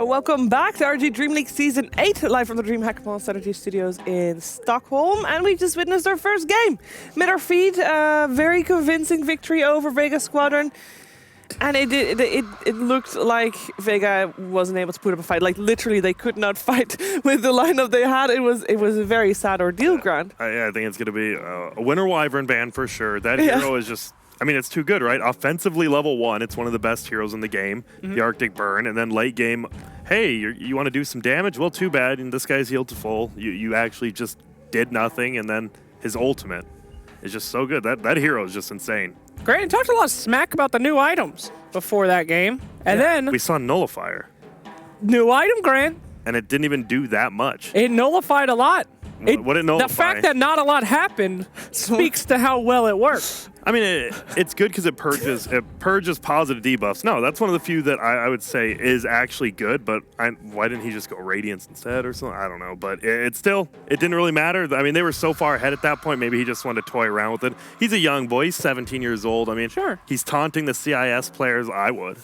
Welcome back to ROG DreamLeague Season 8, live from the Dream Hackathon Strategy Studios in Stockholm. And we just witnessed our first game. Midorfeed, very convincing victory over Vega Squadron. And it looked like Vega wasn't able to put up a fight. Like, literally, they could not fight with the lineup they had. It was a very sad ordeal, Grant. Yeah, I think it's going to be a winter Wyvern ban for sure. That hero is just... I mean, it's too good, right? Offensively, level 1, it's one of the best heroes in the game, the Arctic Burn. And then late game, hey, you want to do some damage? Well, too bad. And this guy's healed to full. You actually just did nothing. And then his ultimate is just so good. That hero is just insane. Great. And talked a lot of smack about the new items before that game. And then... we saw Nullifier. New item, Grant. And it didn't even do that much. It nullified a lot. What did nullify? The fact that not a lot happened speaks to how well it works. I mean, it's good because it purges positive debuffs. No, that's one of the few that I would say is actually good, but why didn't he just go Radiance instead or something? I don't know, but it didn't really matter. I mean, they were so far ahead at that point, maybe he just wanted to toy around with it. He's a young boy, he's 17 years old. I mean, sure. He's taunting the CIS players, I would.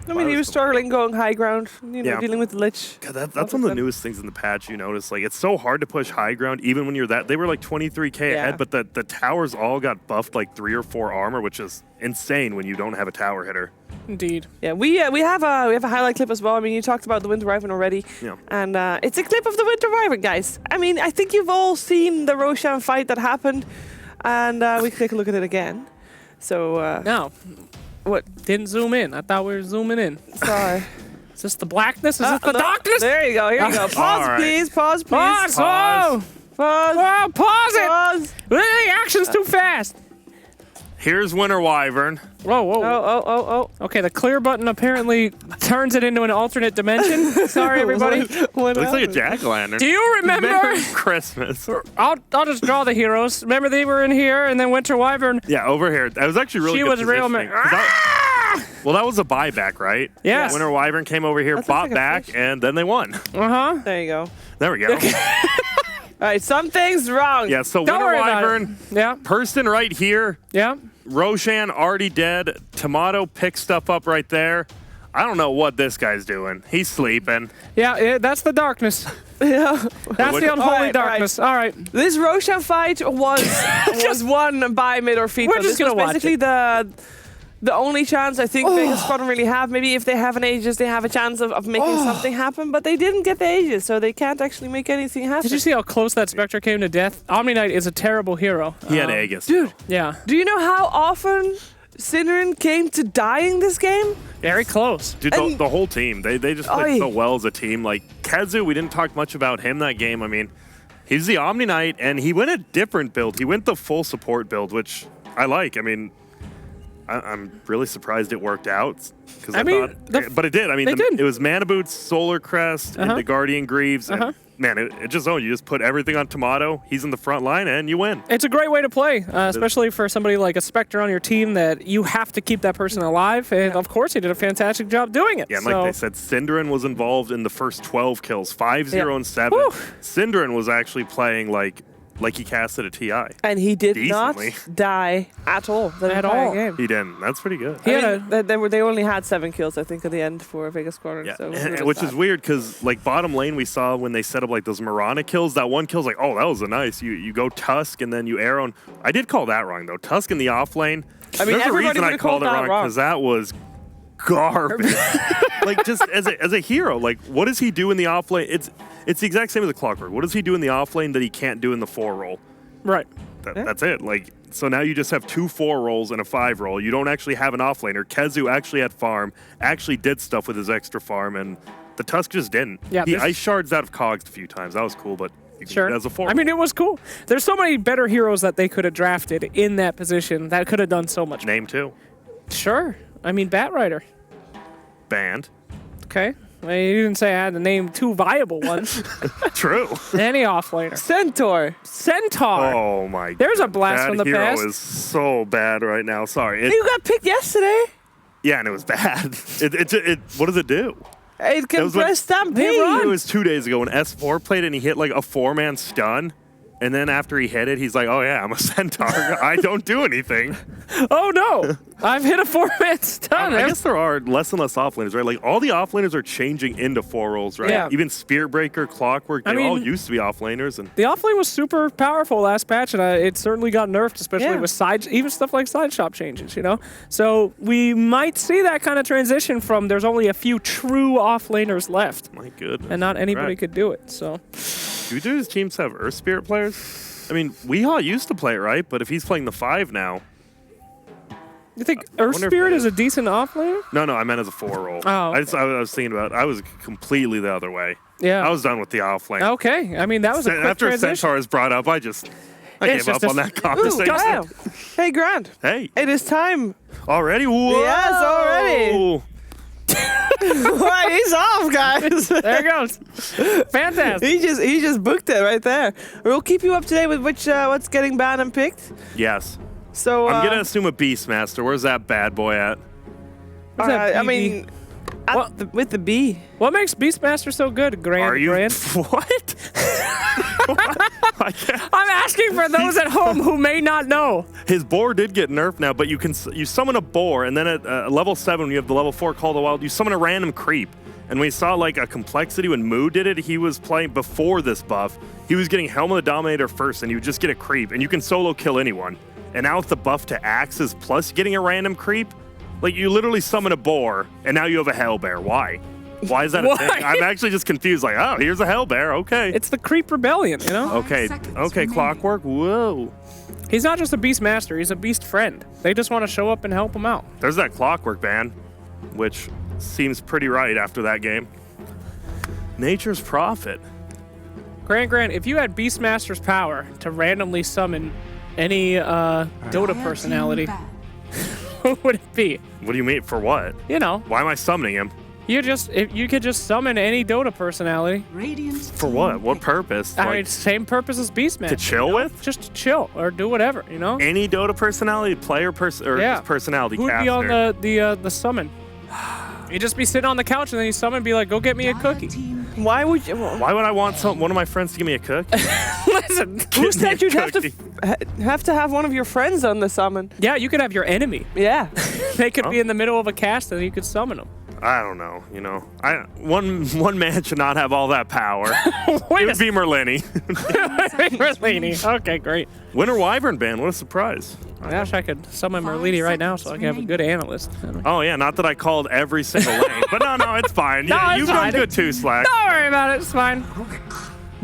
I mean, he was struggling going high ground, dealing with the Lich. God, that's one of the newest things in the patch you notice. Like, it's so hard to push high ground, even when you're that. They were like 23k ahead, but the towers all got buffed like 3 or 4 armor, which is insane when you don't have a tower hitter. Indeed. Yeah, we have a highlight clip as well. I mean, you talked about the Winter Wyvern already, and it's a clip of the Winter Wyvern, guys. I mean, I think you've all seen the Roshan fight that happened, and we can take a look at it again. So no. What? Didn't zoom in. I thought we were zooming in. Sorry. Is this the blackness? Is this the darkness? There you go. Here you go. Pause, please. Pause, please. Pause. Pause. Pause. Oh, pause it. Pause. The action's too fast. Here's Winter Wyvern. Whoa, whoa. Oh. Okay, the clear button apparently turns it into an alternate dimension. Sorry, everybody. What Looks like a jack-o'-lantern. Do you remember? Merry Christmas. I'll just draw the heroes. Remember they were in here, and then Winter Wyvern. Yeah, over here. That was actually really she good was real. Well, that was a buyback, right? Yes. Winter Wyvern came over here, bought back, and then they won. There you go. There we go. All right, something's wrong. Yeah, so Don't Winter worry about Wyvern, it. person right here. Yeah. Roshan already dead. Tomato picked stuff up right there. I don't know what this guy's doing. He's sleeping. Yeah, that's the darkness. Yeah. That's the unholy darkness. All right. This Roshan fight was won by Midorfeed. We're just gonna watch basically the only chance I think Vega Squadron really have. Maybe if they have an Aegis, they have a chance of making something happen, but they didn't get the Aegis, so they can't actually make anything happen. Did you see how close that Spectre came to death? Omni Knight is a terrible hero. He had Aegis. Dude. Yeah. Do you know how often Synderen came to dying this game? Very close. Dude, the whole team, they just played so well as a team. Like, Kazu, we didn't talk much about him that game. I mean, he's the Omni Knight, and he went a different build. He went the full support build, which I like. I mean, I'm really surprised it worked out. But it did. I mean, it was Mana Boots, Solar Crest, and the Guardian Greaves. And man, it just you just put everything on Tomato. He's in the front line, and you win. It's a great way to play, especially for somebody like a Spectre on your team that you have to keep that person alive. And of course, he did a fantastic job doing it. Yeah, and like they said, Synderen was involved in the first 12 kills, 5-0 and 7. Whew. Synderen was actually playing like he casted a TI. And he did decently. not die at all. At all. Game. He didn't. That's pretty good. They only had 7 kills, I think, at the end for Vega Squadron. Yeah. So which is weird because, like, bottom lane we saw when they set up, like, those Mirana kills, that one kill's like, oh, that was a nice. You go Tusk and then you arrow. And I did call that wrong, though. Tusk in the off lane. I mean, there's a reason I called it wrong because that was garbage. Like, just as a hero, like, what does he do in the off lane? It's the exact same as the Clockwork. What does he do in the off lane that he can't do in the 4 role? Right. That's it. Like, so now you just have 2 4 rolls and a 5 roll. You don't actually have an offlaner. Kezu actually had farm, actually did stuff with his extra farm, and the Tusk just didn't. Yeah, he ice shards out of cogs a few times. That was cool, but as a 4. I mean, it was cool. There's so many better heroes that they could have drafted in that position that could have done so much. Name 2. Sure. I mean, Batrider. Banned. Okay. Well, you didn't say I had to name 2 viable ones. True. Any offlaner. Centaur. Oh my god. There's a blast from the past. That hero is so bad right now. Sorry. You got picked yesterday. Yeah, and it was bad. What does it do? It can press Stampede. It was 2 days ago when S4 played and he hit like a 4-man stun. And then after he hit it, he's like, oh yeah, I'm a centaur. I don't do anything. Oh no! I've hit a 4-man stun. I guess there are less and less offlaners, right? Like all the offlaners are changing into 4 roles, right? Yeah. Even Spirit Breaker, Clockwork, they all used to be offlaners. And the offlane was super powerful last patch, and it certainly got nerfed, especially with even stuff like side shop changes, you know? So we might see that kind of transition from there's only a few true offlaners left. My goodness. And not anybody could do it, so. Do these teams have Earth Spirit players? I mean, Weehaw used to play it, right? But if he's playing the 5 now. You think Earth Spirit is a decent offlaner? No, I meant as a 4 role. Oh. Okay. I was thinking about I was completely the other way. Yeah. I was done with the offlane. Okay. I mean, that was a quick After transition. Centaur is brought up, I gave up on that conversation. Wow. Hey, Grant. Hey. It is time. Already? Whoa. Yes, already. Right, he's off, guys. There it goes. Fantastic. He just booked it right there. We'll keep you up to date with what's getting banned and picked. Yes. So I'm gonna assume a Beastmaster. Where's that bad boy at? What's that, I BB? mean, with the B. What makes Beastmaster so good, Grant? Are you Grant? what? I'm asking for those at home who may not know. His boar did get nerfed now, but you summon a boar, and then at level 7, when you have the level 4 Call of the Wild, you summon a random creep. And we saw like a complexity when Moo did it. He was playing before this buff. He was getting Helm of the Dominator first, and you would just get a creep, and you can solo kill anyone. And now with the buff to Axes plus getting a random creep, like you literally summon a boar, and now you have a Hellbear. Why? Why is that a thing? I'm actually just confused. Like, oh, here's a Hellbear. Okay. It's the Creep Rebellion, you know? Okay, Clockwork. Whoa. He's not just a Beast Master, he's a Beast Friend. They just want to show up and help him out. There's that Clockwork ban, which seems pretty right after that game. Nature's Prophet. Grant, if you had Beastmaster's power to randomly summon any Dota personality, who would it be? What do you mean? For what? You know. Why am I summoning him? If you could just summon any Dota personality. For what? What purpose? I mean, same purpose as Beastmaster. To chill with? Just to chill or do whatever, you know? Any Dota personality, player just personality Who'd caster. be on the summon? You'd just be sitting on the couch and then you summon and be like, go get me a cookie. Why would you? Why would I want one of my friends to give me a cook? Listen, Who said you'd have to have one of your friends on the summon? yeah, you could have your enemy. Yeah. They could be in the middle of a cast and you could summon them. I don't know. You know, one man should not have all that power. Wait It would be Merlini. Merlini. Okay, great. Winter Wyvern ban. What a surprise. I wish I could summon Merlini right now so I could have a good analyst. Oh yeah, not that I called every single lane, but no, it's fine. No, Yeah, it's you've done fine. good too, Slack. Don't worry about it. It's fine.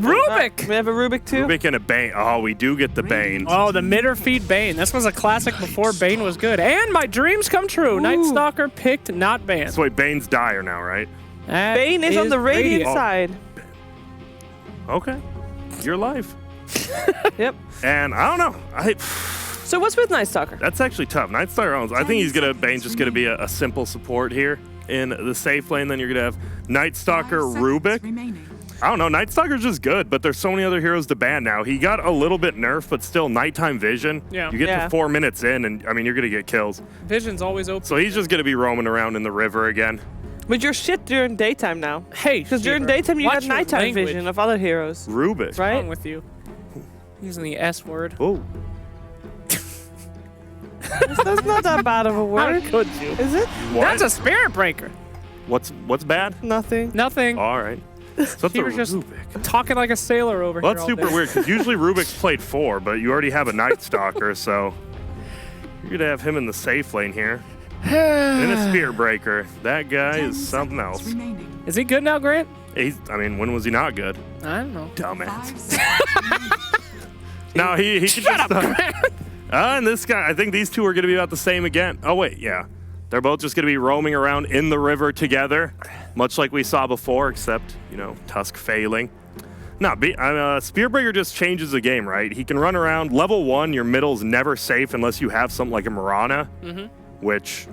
Rubik. We have a Rubik too. Rubik and a Bane. Oh, we do get the Bane. Oh, the Midorfeed Bane. This was a classic before Bane was good. And my dreams come true. Night Stalker picked, not Bane. So wait, Bane's dire now, right? That Bane is on the radiant Oh. side. Okay, your life. Yep. And I don't know. So what's with Night Stalker? That's actually tough. Night Stalker owns. I think Bane's just gonna be a simple support here in the safe lane. Then you're gonna have Night Stalker, Rubik. I don't know. Night Stalker's just good, but there's so many other heroes to ban now. He got a little bit nerfed, but still nighttime vision. Yeah. You get Yeah. to 4 minutes in, and I mean you're gonna get kills. Vision's always open. So he's just gonna be roaming around in the river again. But you're shit during daytime now. Hey, Because during Stever, daytime you watch got your nighttime language. vision of other heroes. Rubik. What's Right? wrong with you? Using the S word. Oh. That's not that bad of a How word. could you? Is it? What? That's a spirit breaker. What's bad? Nothing. Nothing. All right. So that's You a were just Rubik. talking like a sailor over Well, here. that's all super day. weird because usually Rubik's played 4, but you already have a Night Stalker, so you're gonna have him in the safe lane here. And a Spear Breaker. That guy is something else. Is he good now, Grant? I mean, when was he not good? I don't know. Dumbass. No, he could just. And this guy, I think these two are gonna be about the same again. Oh wait, yeah. They're both just going to be roaming around in the river together, much like we saw before, except, Tusk failing. No, Spearbreaker just changes the game, right? He can run around. Level 1, your middle's never safe unless you have something like a Mirana, which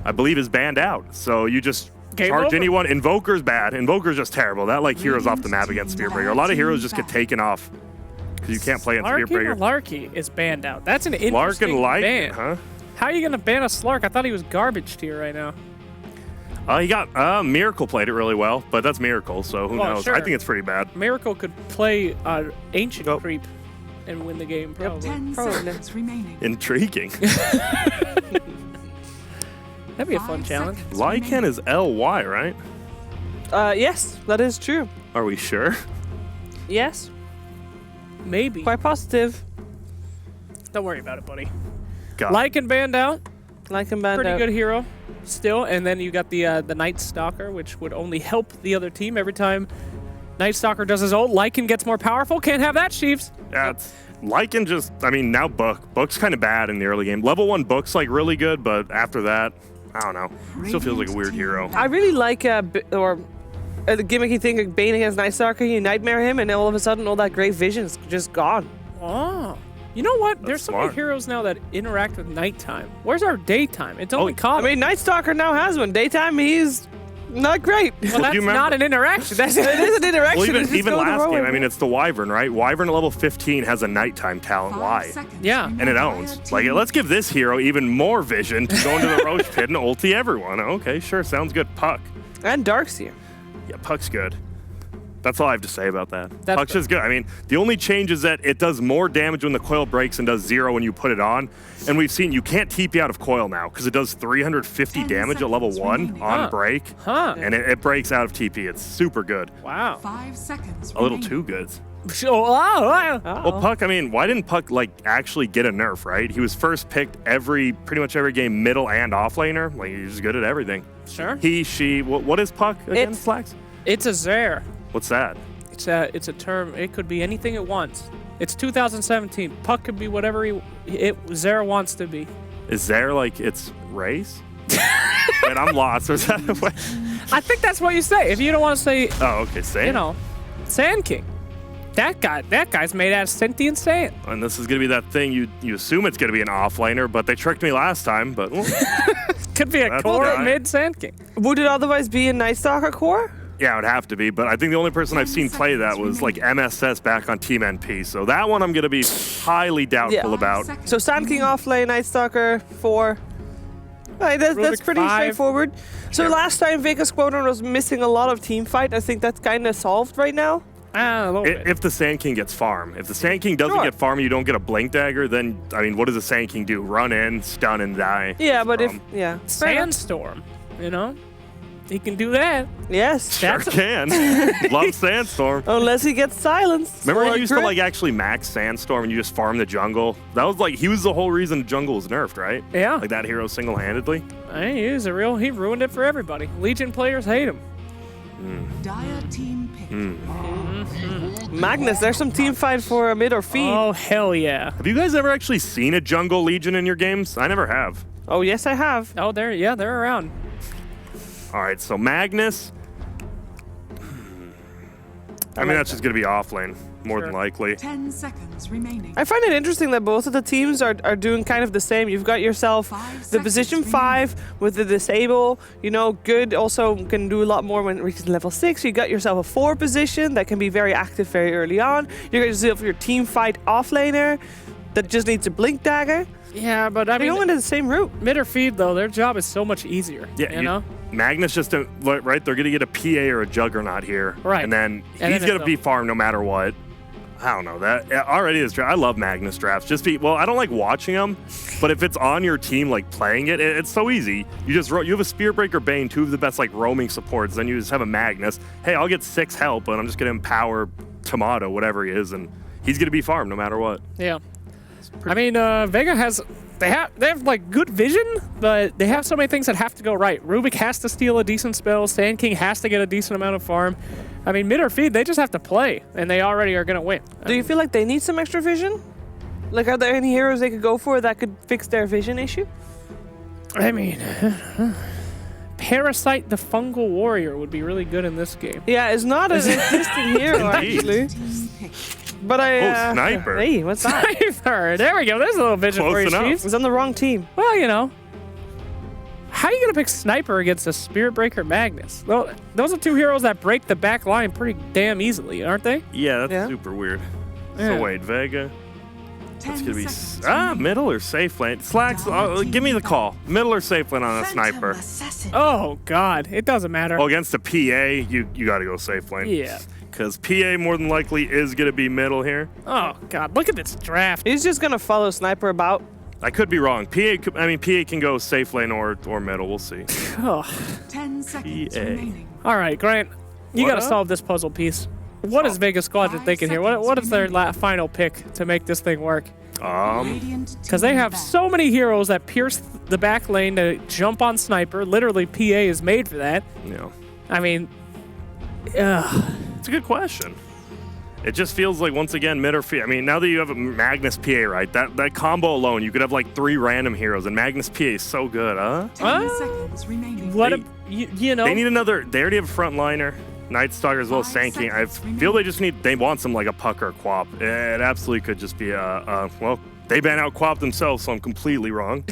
I believe is banned out. So you just charge over. anyone. Invoker's bad. Invoker's just terrible. That, heroes off the map against Spearbreaker. A lot of heroes just get taken off because you can't play against Slarky or Spearbreaker. Larky is banned out. That's an Lark interesting and Light, ban. huh? How are you going to ban a Slark? I thought he was garbage tier right now. He got Miracle played it really well, but that's Miracle, so who knows? Sure. I think it's pretty bad. Miracle could play Ancient Go. Creep. and win the game, probably. 10 seconds remaining. Intriguing. That'd be a fun 5 challenge. seconds Lycan remaining. is LY, right? Yes, that is true. Are we sure? Yes, Maybe. quite positive. Don't worry about it, buddy. God. Lycan banned out. Like him band Pretty out. good hero still. And then you got the Night Stalker, which would only help the other team every time Night Stalker does his ult. Lycan gets more powerful. Can't have that, Chiefs. Yeah, it's Lycan just, I mean, now Book's kind of bad in the early game. Level 1 Book's like really good, but after that, I don't know. Still feels like a weird hero. I really like the gimmicky thing of Bane against Night Stalker. You nightmare him, and all of a sudden, all that great vision is just gone. Oh. You know what? There's so many smart. heroes now that interact with nighttime. Where's our daytime? It's only common. I mean, Night Stalker now has one. Daytime, he's not great. well, that's you remember- not an interaction. That's It is an interaction. Well, it's just even going the last wrong game, way. I mean, it's the Wyvern, right? Wyvern at level 15 has a nighttime talent. 5 Why? seconds Yeah. remaining. And it owns. Like, let's give this hero even more vision to go into the Roach Pit and ulti everyone. Okay, sure, sounds good. Puck. And Darkseer. Yeah, Puck's good. That's all I have to say about that. That's Puck's just good. I mean, the only change is that it does more damage when the coil breaks and does 0 when you put it on. And we've seen you can't TP out of coil now because it does 350 10 damage at level seconds 1 remaining. on Huh. break. Huh. And it breaks out of TP. It's super good. Wow. 5 seconds A little remaining. too good. Oh. Well, Puck, I mean, why didn't Puck, like, actually get a nerf, right? He was first picked pretty much every game, middle and off laner. Like, he's good at everything. Sure. He, she, what is Puck again, It's- Flax? It's a Zare. What's that? It's a term. It could be anything it wants. It's 2017. Puck could be whatever Zare wants to be. Is there, like, its race? Wait, I'm lost. Or is that what? I think that's what you say. If you don't want to say, Oh, okay, say you it. know, Sand King. That guy's made out of sentient sand. And this is going to be that thing you assume it's going to be an offlaner, but they tricked me last time, but well, Could be a That's core alright. mid Sand King. Would it otherwise be a Night Stalker core? yeah, it would have to be. But I think the only person I've seen play that was like MSS back on Team NP. So that one I'm going to be highly doubtful Yeah. about. 5 seconds So Sand King remaining. off lane, Night Stalker 4. Right, that's Rubik pretty 5. straightforward. So Yeah. last time Vega Squadron was missing a lot of team fight. I think that's kind of solved right now. A little bit. If the Sand King gets farm. If the Sand King doesn't Sure. get farm, you don't get a Blink Dagger, then, I mean, what does the Sand King do? Run in, stun, and die. Yeah, but Um, yeah. Fair enough. Sandstorm, you know, he can do that. Yes. Sure can. Love Sandstorm. Unless he gets silenced. Remember or when you used to crit. like actually max Sandstorm and you just farm the jungle? That was like, he was the whole reason the jungle was nerfed, right? Yeah. Like that hero single-handedly. He ruined it for everybody. Legion players hate him. Dire team pick. Magnus, there's some team fight for a Midorfeed. Oh, hell yeah. Have you guys ever actually seen a jungle Legion in your games? I never have. Oh, yes, I have. Oh, they're around. All right, so Magnus. I mean, that's just going to be off lane, more than Sure. likely. 10 seconds remaining. I find it interesting that both of the teams are doing kind of the same. You've got yourself 5 the position seconds 5 with the disable, you know, good, also can do a lot more when it reaches level 6. You got yourself a 4 position that can be very active very early on. You got yourself your team fight offlaner that just needs a blink dagger. Yeah, but I They mean, go into the same route. Midorfeed, though, their job is so much easier. Yeah, you know? Magnus just, right, they're going to get a PA or a Juggernaut here. Right. And then And he's then going to it's be a- farm no matter what. I don't know. That already is. I love Magnus drafts. I don't like watching them, but if it's on your team, like playing it, it's so easy. You have a Spearbreaker Bane, 2 of the best like roaming supports. Then you just have a Magnus. Hey, I'll get 6 help, and I'm just going to empower Tomato, whatever he is, and he's going to be farmed no matter what. Yeah. I mean, Vega has they have like good vision, but they have so many things that have to go right. Rubik has to steal a decent spell. Sand King has to get a decent amount of farm. I mean, Midorfeed, they just have to play, and they already are going to win. Do you feel like they need some extra vision? Like, are there any heroes they could go for that could fix their vision issue? I mean, Parasite the Fungal Warrior would be really good in this game. Yeah, it's not an existing hero, Indeed. actually. Team pick. But Oh, Sniper. Hey, what's that? Sniper. There we go. There's a little vision Close for you, enough. Chiefs. was on the wrong team. Well, you know. How are you going to pick Sniper against a Spirit Breaker Magnus? Well, those are 2 heroes that break the back line pretty damn easily, aren't they? Yeah, that's Yeah. super weird. Yeah. So wait, Vega. It's going to be middle or safe lane. Slacks, give me the call. Middle or safe lane on a sniper. Oh, God. It doesn't matter. Oh, against a PA, you got to go safe lane. Yeah. Because PA more than likely is going to be middle here. Oh, God. Look at this draft. He's just going to follow Sniper about. I could be wrong. PA can go safe lane or middle. We'll see. Oh. 10 seconds remaining. All right, Grant. You What got to up? solve this puzzle piece. What is Vega Squadron 5 thinking here? What seconds is their remaining. final pick to make this thing work? Radiant Because they team have back. so many heroes that pierce the back lane to jump on Sniper. Literally, PA is made for that. Yeah. I mean, It's a good question. It just feels like, once again, Midorfeed. I mean, now that you have a Magnus PA, right? That combo alone, you could have like 3 random heroes, and Magnus PA is so good, huh? 10 seconds remaining. what They- you know? They need another. They already have a frontliner, Night Stalker as well as 5 Sanking. I seconds feel they just need. They want some like a Puck or a Quap. It absolutely could just be a. Well, they ban out Quap themselves, so I'm completely wrong.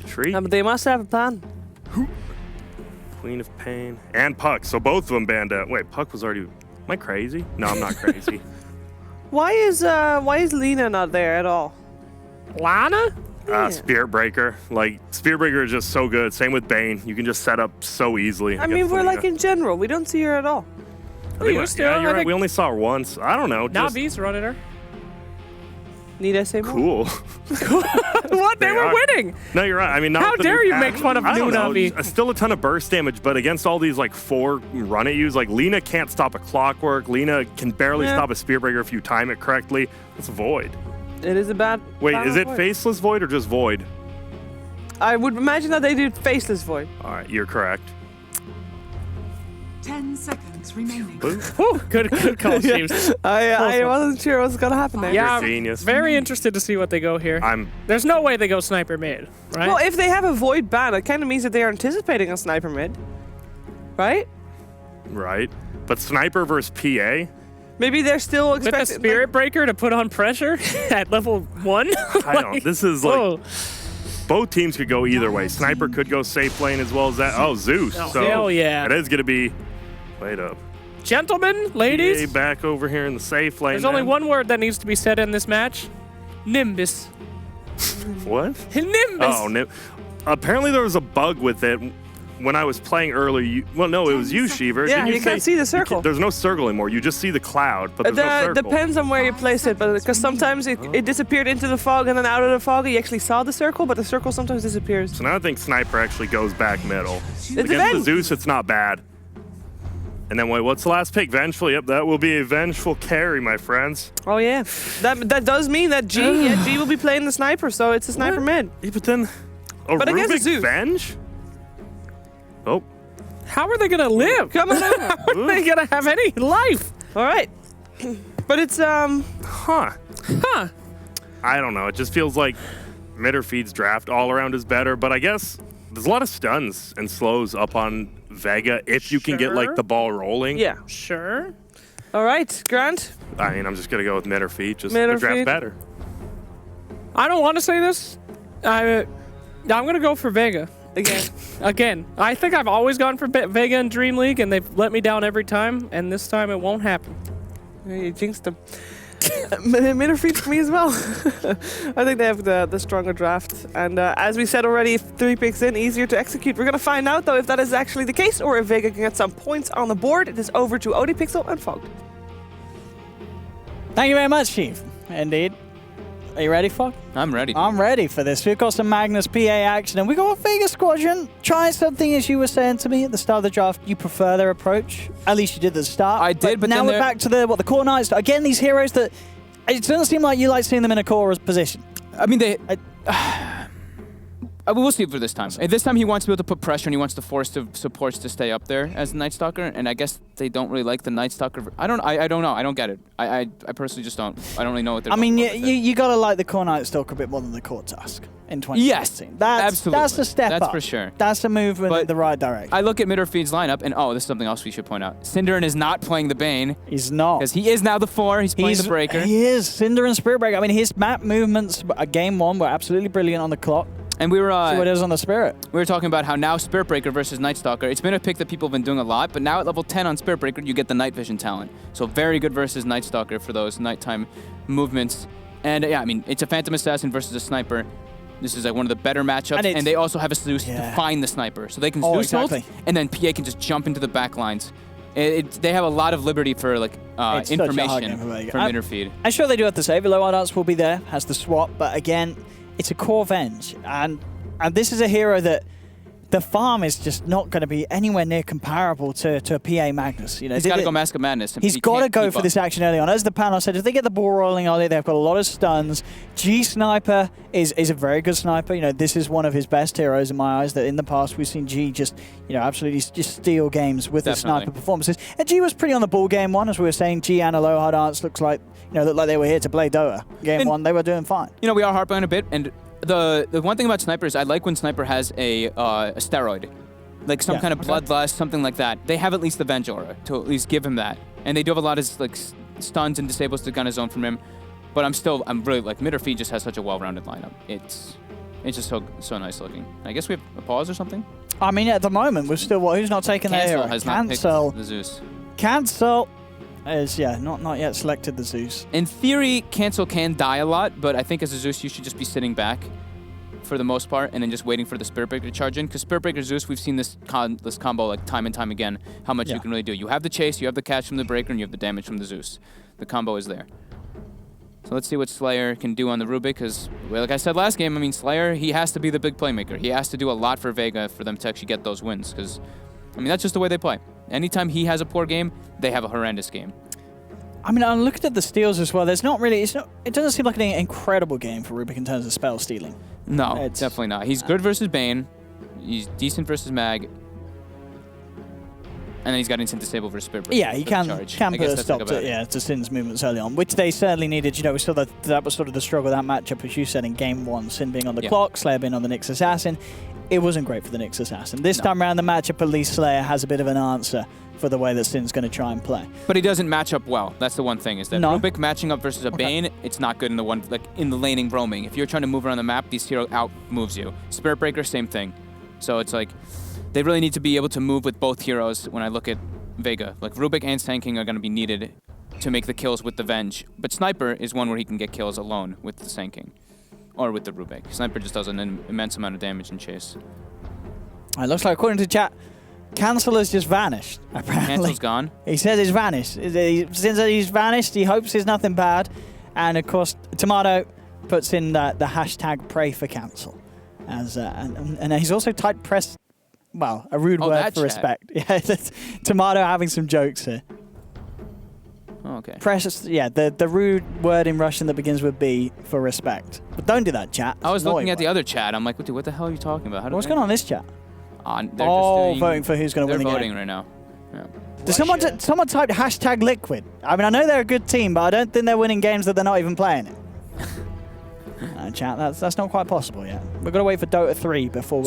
Tree, But they must have a plan. Queen of Pain, and Puck. So both of them banned out. Wait, Puck was already. Am I crazy? No, I'm not crazy. Why is Lena not there at all? Lana? Spirit Breaker. Like, Spirit Breaker is just so good. Same with Bane. You can just set up so easily. I mean, against we're Lena. like in general. We don't see her at all. I think used to. yeah, I you're right. think- We only saw her once. I don't know. Just Navi's running her. Need I say more? cool. What? They They were are. winning. No, you're right. I mean, not How with the dare new you patch. make fun of I don't new know. Navi? Still a ton of burst damage, but against all these like 4 run at yous, like Lena can't stop a Clockwork. Lena can barely Yeah. stop a Spear Breaker if you time it correctly. It's a Void. It is a bad. Wait, bad is it void. Faceless Void or just Void? I would imagine that they do faceless void. All right, you're correct. 10 seconds remaining. Whew, good call, Steve. I wasn't sure what was gonna happen there. Yeah, You're a genius. very interested to see what they go here. There's no way they go Sniper mid, right? Well, if they have a void ban, it kind of means that they are anticipating a sniper mid, right? Right. But Sniper versus PA? Maybe they're still With a expecting. Spirit Breaker to put on pressure at level 1? I don't. This is like. Whoa. Both teams could go either way. Sniper could go safe lane as well as that. Oh, Zeus. Oh, So hell yeah. It is going to be. Wait up. Gentlemen, PA ladies, back over here in the safe lane. there's only then. one word that needs to be said in this match. Nimbus. What? Nimbus. Oh, no. Apparently there was a bug with it when I was playing earlier. Well, no, it was you, Sheever. Yeah, Didn't you can't say see the circle. There's no circle anymore. You just see the cloud, but there's no circle. Depends on where you place it, but because sometimes it disappeared into the fog and then out of the fog, you actually saw the circle, but the circle sometimes disappears. So now I think Sniper actually goes back middle. It Against the depends. Zeus, it's not bad. And then wait, what's the last pick? Vengeful. Yep, that will be a vengeful carry, my friends. Oh yeah, that does mean that G will be playing the sniper, so it's a sniper mid. Yeah, but then a But against Rubik Zeus. Venge? Oh. How are they going to live? Come on over. How are they going to have any life? All right, but it's Huh. Huh. I don't know. It just feels like Midorfeed's draft all around is better, but I guess there's a lot of stuns and slows up on Vega if you can get like Sure. the ball rolling. yeah. Sure. All right, Grant. I mean, I'm just gonna go with Midorfeed. Just the Midorfeed. draft better. I don't want to say this. I'm going to go for Vega. Again. Again, I think I've always gone for Vega in DreamLeague, and they've let me down every time, and this time it won't happen. Yeah, you jinxed them. Midorfeed for me as well. I think they have the stronger draft. And as we said already, 3 picks in, easier to execute. We're going to find out, though, if that is actually the case or if Vega can get some points on the board. It is over to ODPixel and Fogged. Thank you very much, Chief. Indeed. Are you ready, Fog? I'm ready. I'm ready for this. We've got some Magnus PA action, and we got a Vega Squadron. Trying something, as you were saying to me at the start of the draft, you prefer their approach. At least you did at the start. I did, but now then we're they're- back to the core knights. Again, these heroes that it doesn't seem like you like seeing them in a core position. I mean, we'll see for this time. This time he wants to be able to put pressure, and he wants to force the supports to stay up there as the Night Stalker. And I guess they don't really like the Night Stalker. I don't know. I don't get it. I personally just don't. I don't really know what they're. I mean, going for with it. you got to like the core knight stalk a bit more than the core tusk in 2016. Yes, absolutely. That's a step That's up. for sure. That's a movement But in the right direction. I look at Midorfeed's lineup, and oh, this is something else we should point out. Cinderin is not playing the Bane He's not. because he is now the 4. He's playing the Breaker. He is. Cinder and Spirit Breaker. I mean, his map movements, game 1, were absolutely brilliant on the clock. And we were See what it is on the Spirit. we were talking about how now Spirit Breaker versus Night Stalker. It's been a pick that people have been doing a lot, but now at level 10 on Spirit Breaker, you get the night vision talent. So very good versus Night Stalker for those nighttime movements. And yeah, I mean, it's a Phantom Assassin versus a Sniper. This is like one of the better matchups, and they also have a Zeus to find the Sniper. So they can Zeus ult, and then PA can just jump into the back lines. They have a lot of liberty for like information from Midorfeed. I'm sure they do have to save. Low Arts will be there, has the swap, but again, it's a core Venge, and this is a hero that the farm is just not going to be anywhere near comparable to a PA Magnus. You know, he's got to go Mask of Madness. He's got to go for this action early on. As the panel said, if they get the ball rolling early, they've got a lot of stuns. G Sniper is a very good sniper. You know, this is one of his best heroes in my eyes. That in the past we've seen G just, you know, absolutely just steal games with his sniper performances. And G was pretty on the ball game one, as we were saying. G and Aloha Dance looked like they were here to play Dota. Game one, they were doing fine. You know, we are harping on a bit, and the one thing about Sniper is I like when Sniper has a steroid, like some kind of bloodlust, something like that. They have at least the Venge aura to at least give him that, and they do have a lot of like stuns and disables to gun his own from him. But I'm really like Midorfeed just has such a well-rounded lineup. It's just so nice looking. I guess we have a pause or something. I mean, at the moment we're still who's not taking the hero? Has not picked the Zeus. Cancel is not yet selected the Zeus. In theory, Cancel can die a lot, but I think as a Zeus you should just be sitting back for the most part and then just waiting for the Spirit Breaker to charge in. Because Spirit Breaker Zeus, we've seen this combo like time and time again, how much you can really do. You have the chase, you have the catch from the Breaker, and you have the damage from the Zeus. The combo is there. So let's see what Slayer can do on the Rubik, because like I said last game, I mean, Slayer, he has to be the big playmaker. He has to do a lot for Vega for them to actually get those wins, because, I mean, that's just the way they play. Anytime he has a poor game, they have a horrendous game. I mean, I'm looking at the steals as well. There's not really, it doesn't seem like an incredible game for Rubik in terms of spell stealing. No, definitely not. He's good versus Bane. He's decent versus Mag. And then he's got instant disable versus Spirit Breaker. Yeah, he can put a stop to Sin's movements early on, which they certainly needed. You know, we saw that was sort of the struggle of that matchup, as you said, in game one. Sin being on the clock, Slayer being on the Nyx Assassin. It wasn't great for the Nyx Assassin. This time around the matchup, at least Slayer has a bit of an answer for the way that Sin's going to try and play. But he doesn't match up well. That's the one thing, is that Rubik matching up versus a Bane, it's not good in the one, like in the laning roaming. If you're trying to move around the map, this hero out moves you. Spirit Breaker, same thing. So it's like, they really need to be able to move with both heroes when I look at Vega. Like Rubik and Sand King are going to be needed to make the kills with the Venge. But Sniper is one where he can get kills alone with the Sand King. Or with the Rubik. Sniper just does an immense amount of damage in chase. It looks like, according to chat, Cancel has just vanished, apparently. Cancel's gone? He says he's vanished. Since he's vanished, he hopes there's nothing bad. And, of course, Tomato puts in the hashtag pray for Cancel. And he's also typed press, well, a rude word for respect. Yeah, Tomato having some jokes here. Oh, okay. Precious, the rude word in Russian that begins with B for respect. But don't do that, chat. I was looking at the other chat. I'm like, dude, what the hell are you talking about? What's going on in this chat? They're just voting for who's going to win the game. They're voting right now. Yeah. Does someone type hashtag Liquid? I mean, I know they're a good team, but I don't think they're winning games that they're not even playing in. Chat, that's not quite possible yet. We've got to wait for Dota 3 before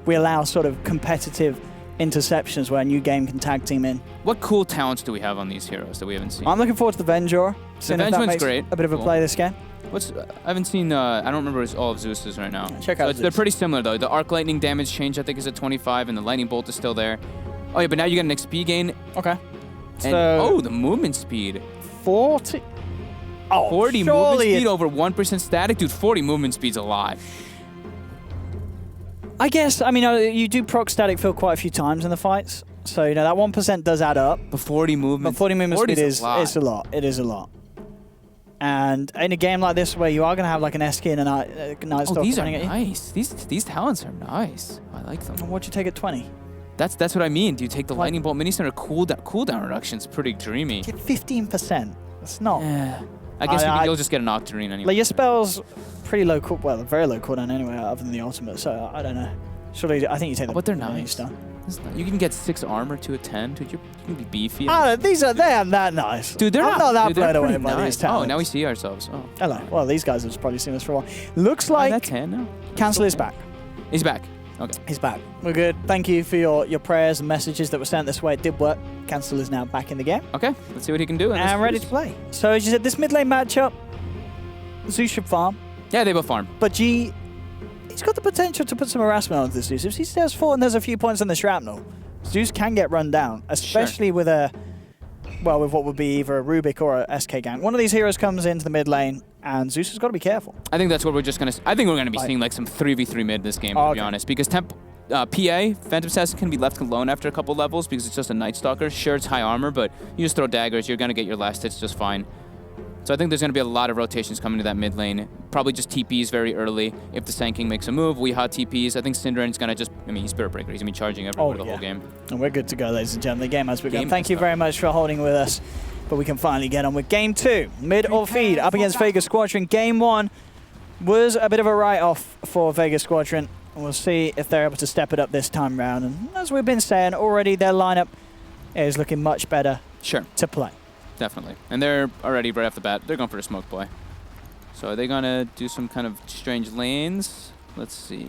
we allow sort of competitive interceptions where a new game can tag team in. What cool talents do we have on these heroes that we haven't seen? I'm looking forward to the Vengeur. The Vengeur's great. A bit of a play this game. I haven't seen, I don't remember all of Zeus's right now. Check out Zeus. They're pretty similar though. The Arc Lightning damage change I think is at 25 and the Lightning Bolt is still there. Oh yeah, but now you get an XP gain. Okay. And, the movement speed. 40? Oh, 40 movement speed over 1% static? Dude, 40 movement speed's a lot. I guess, I mean, you do proc static fill quite a few times in the fights. So, that 1% does add up. But 40 movement speed is a lot. It is a lot. And in a game like this where you are going to have like an S-key and a Night Stalker these are nice. These talents are nice. I like them. And what'd you take at 20? That's what I mean. Do you take the Lightning Bolt Mini Center cooldown reduction's pretty dreamy. Get 15%. That's not... Yeah. I guess you'll just get an Octarine anyway. Like your spell's pretty low very low cooldown anyway, other than the ultimate, so I don't know. Surely, I think you take the... But they're nice. You can get 6 armor to a 10. Dude, you can be beefy. They aren't that nice. Dude, they're not that blown away by nice. these talents. Oh, now we see ourselves. Oh. Hello. Well, these guys have probably seen us for a while. Looks like... That's 10 now. Cancel is back. He's back. Okay. He's back. We're good. Thank you for your prayers and messages that were sent this way. It did work. Cancel is now back in the game. Okay. Let's see what he can do. And ready to play. So, as you said, this mid lane matchup, Zeus should farm. Yeah, they both farm. But G, he's got the potential to put some harassment onto this Zeus. If he stays forward and there's a few points on the shrapnel, Zeus can get run down, especially with a, well, with what would be either a Rubik or a SK gank. One of these heroes comes into the mid lane, and Zeus has got to be careful. I think that's what we're just going to... I think we're going to be seeing like some 3v3 mid this game, to be honest, because PA, Phantom Assassin, can be left alone after a couple levels because it's just a Night Stalker. Sure, it's high armor, but you just throw daggers, you're going to get your last hits just fine. So I think there's going to be a lot of rotations coming to that mid lane. Probably just TPs very early. If the Sand King makes a move, we hot TPs. I think Syndra's going to just... I mean, he's Spirit Breaker. He's going to be charging everywhere the whole game. And we're good to go, ladies and gentlemen. The game has begun. Thank you very much for holding with us. But we can finally get on with Game 2. Midorfeed up against Vega Squadron. Game 1 was a bit of a write-off for Vega Squadron. We'll see if they're able to step it up this time round. And as we've been saying, already their lineup is looking much better to play. Definitely. And they're already, right off the bat, they're going for a smoke play. So are they going to do some kind of strange lanes? Let's see.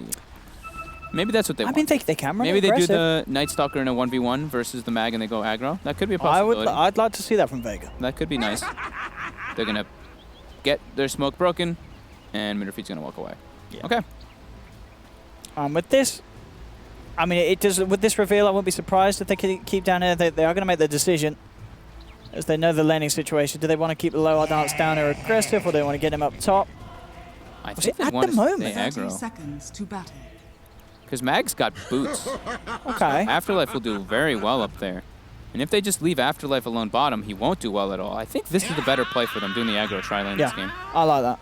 Maybe that's what they want. I mean, they can run Maybe they aggressive. do the Night Stalker in a 1v1 versus the Mag and they go aggro. That could be a possibility. I'd like to see that from Vega. That could be nice. They're going to get their smoke broken, and Midorfeed's going to walk away. Yeah. Okay. With this, I mean, it does. With this reveal, I wouldn't be surprised if they keep down here. They are going to make their decision, as they know the laning situation. Do they want to keep the low dance down or aggressive, or do they want to get him up top? I think at the moment, 30 seconds to battle. Because Mag's got boots. Okay. Afterlife will do very well up there. And if they just leave Afterlife alone bottom, he won't do well at all. I think this is the better play for them, doing the aggro tri-lane this game. I like that.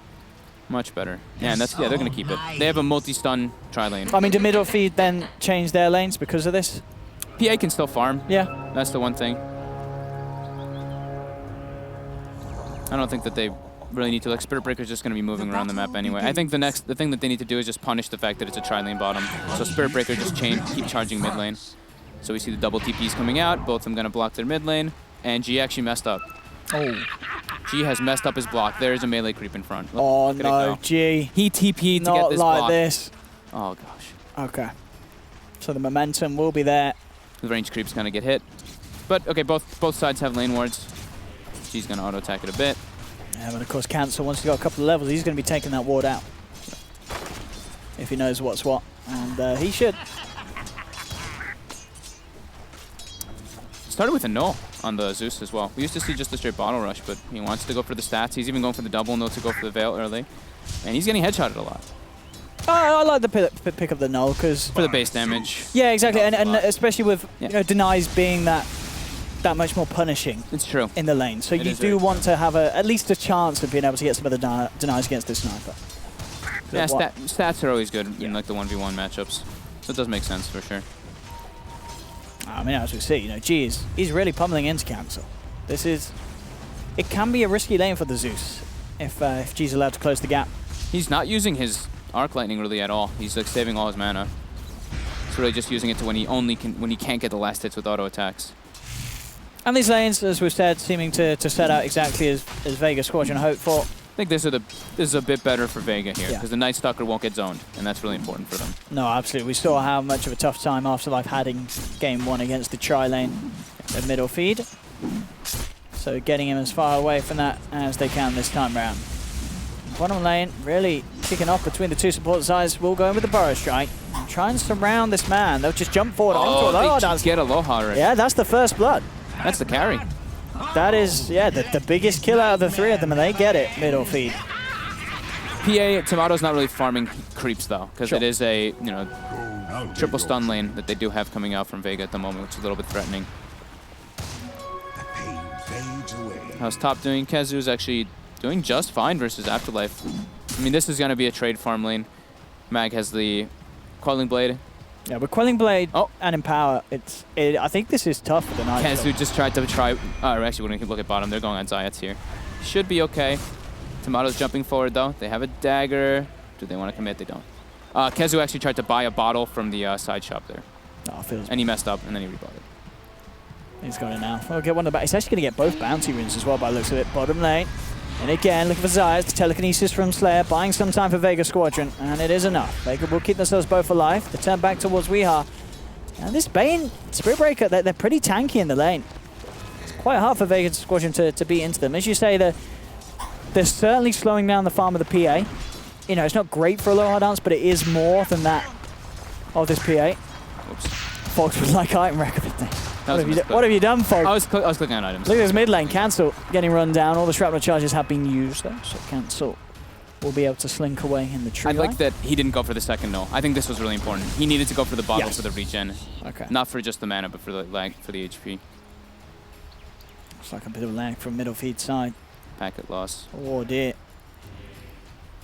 Much better. Yeah, and they're going to keep it. They have a multi-stun tri-lane. I mean, do Midorfeed then change their lanes because of this? PA can still farm. Yeah. That's the one thing. I don't think that they really need to. Like, Spirit Breaker's just going to be moving around the map anyway. I think the thing that they need to do is just punish the fact that it's a tri-lane bottom. So Spirit Breaker just keep charging mid lane. So we see the double TPs coming out. Both of them going to block their mid lane. And G actually messed up. Oh. G has messed up his block. There's a melee creep in front. Look no, G. He TP'd to get this block. Not like block. this. Oh, gosh. Okay. So the momentum will be there. The range creep's going to get hit. But, okay, both sides have lane wards. G's going to auto-attack it a bit. Yeah, but of course, Cancel, once he's got a couple of levels, he's going to be taking that ward out. If he knows what's what. And he should. Started with a null on the Zeus as well. We used to see just a straight bottle rush, but he wants to go for the stats. He's even going for the double null to go for the Veil early. And he's getting headshotted a lot. I like the pick up the null because... For the base damage. Yeah, exactly. And especially with you know, denies being that much more punishing. It's true. In the lane. So you do want to have at least a chance of being able to get some of the denies against this sniper. Yeah, stats are always good in like the 1v1 matchups. So it does make sense for sure. I mean, as we see, you know, G he's really pummeling into Cancel. It can be a risky lane for the Zeus if G's allowed to close the gap. He's not using his Arc Lightning really at all. He's like saving all his mana. He's really just using it to when he can't get the last hits with auto attacks. And these lanes, as we've said, seeming to set out exactly as Vega Squadron hoped for. I think this is a bit better for Vega here because the Night Stalker won't get zoned, and that's really important for them. No, absolutely. We saw how much of a tough time Afterlife had in Game 1 against the tri-lane at Midorfeed. So getting him as far away from that as they can this time round. Bottom lane really kicking off between the two support sides. We'll go in with the Burrow Strike. Try and surround this man. They'll just jump forward onto it. Oh, they get Aloha already. Yeah, that's the first blood. That's the carry. That is, yeah, the biggest kill out of the three of them, and they get it, Midorfeed. PA, Tomato's not really farming creeps, though, because it is a, you know, triple stun lane that they do have coming out from Vega at the moment, which is a little bit threatening. How's top doing? Kazu's actually doing just fine versus Afterlife. I mean, this is going to be a trade farm lane. Mag has the Quelling Blade. Yeah, but Quelling Blade and Empower, I think this is tough for the Night. Kazu just tried to try... actually, when we look at bottom, they're going on Zayats here. Should be okay. Tomato's jumping forward, though. They have a dagger. Do they want to commit? They don't. Kazu actually tried to buy a bottle from the side shop there. And he messed up, and then he rebought it. He's got it now. We'll get one of the back. He's actually going to get both bounty runes as well by the looks of it. Bottom lane. And again, looking for Zayas, the telekinesis from Slayer, buying some time for Vega Squadron, and it is enough. Vega will keep themselves both alive. They turn back towards Weeha. And this Bane, Spirit Breaker, they're pretty tanky in the lane. It's quite hard for Vega Squadron to beat into them. As you say, they're certainly slowing down the farm of the PA. you know, it's not great for a low hard dance, but it is more than that of this P8. Oops. Fox would like item recommendation. What What have you done, Fox? I was clicking on items. Look at this mid lane. Cancel getting run down. All the shrapnel charges have been used, though, so Cancel will be able to slink away in the tree I like line. that he didn't go for the second no. I think this was really important. He needed to go for the bottle Yes. for the regen. Okay. Not for just the mana, but for the lag, for the HP. It's like a bit of lag from Midorfeed side. Packet loss. Oh dear.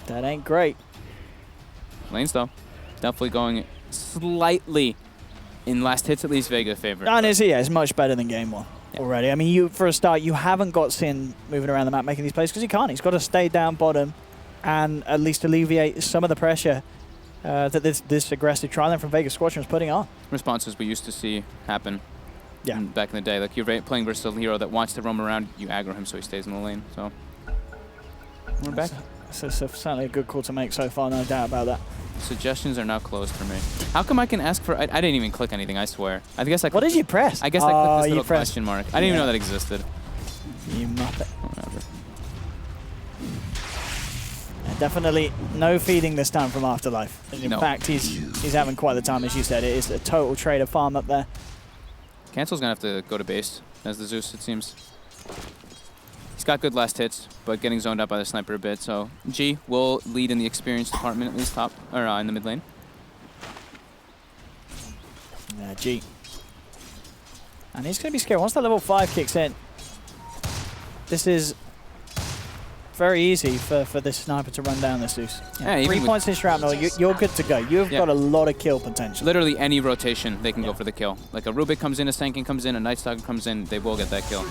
That ain't great. Lanes though, definitely going slightly in last hits, at least Vega favor. And it's much better than game one Yeah. already. I mean, for a start, you haven't got Sin moving around the map making these plays because he can't. He's got to stay down bottom and at least alleviate some of the pressure that this aggressive tri lane from Vega Squadron is putting on. Responses we used to see happen Yeah. back in the day. Like you're playing versus a hero that wants to roam around, you aggro him so he stays in the lane. So we're back. So certainly a good call to make so far, no doubt about that. Suggestions are now closed for me. How come I can ask for... I didn't even click anything, I swear. I guess I What did you press? I guess I clicked this you little pressed. question mark. I didn't even know that existed. You muppet. Whatever. Definitely no feeding this time from Afterlife. And in No. fact, he's having quite the time, as you said. It is a total trader farm up there. Cancel's gonna have to go to base as the Zeus, it seems. He's got good last hits, but getting zoned out by the sniper a bit. So G will lead in the experience department, at least top or in the mid lane. Yeah, G. And he's going to be scared. Once that level 5 kicks in, this is very easy for this sniper to run down this Zeus. Yeah, even 3 with- points in shrapnel, you're good to go. You've got a lot of kill potential. Literally any rotation, they can go for the kill. Like a Rubik comes in, a Sankin comes in, a Night Stalker comes in, they will get that kill.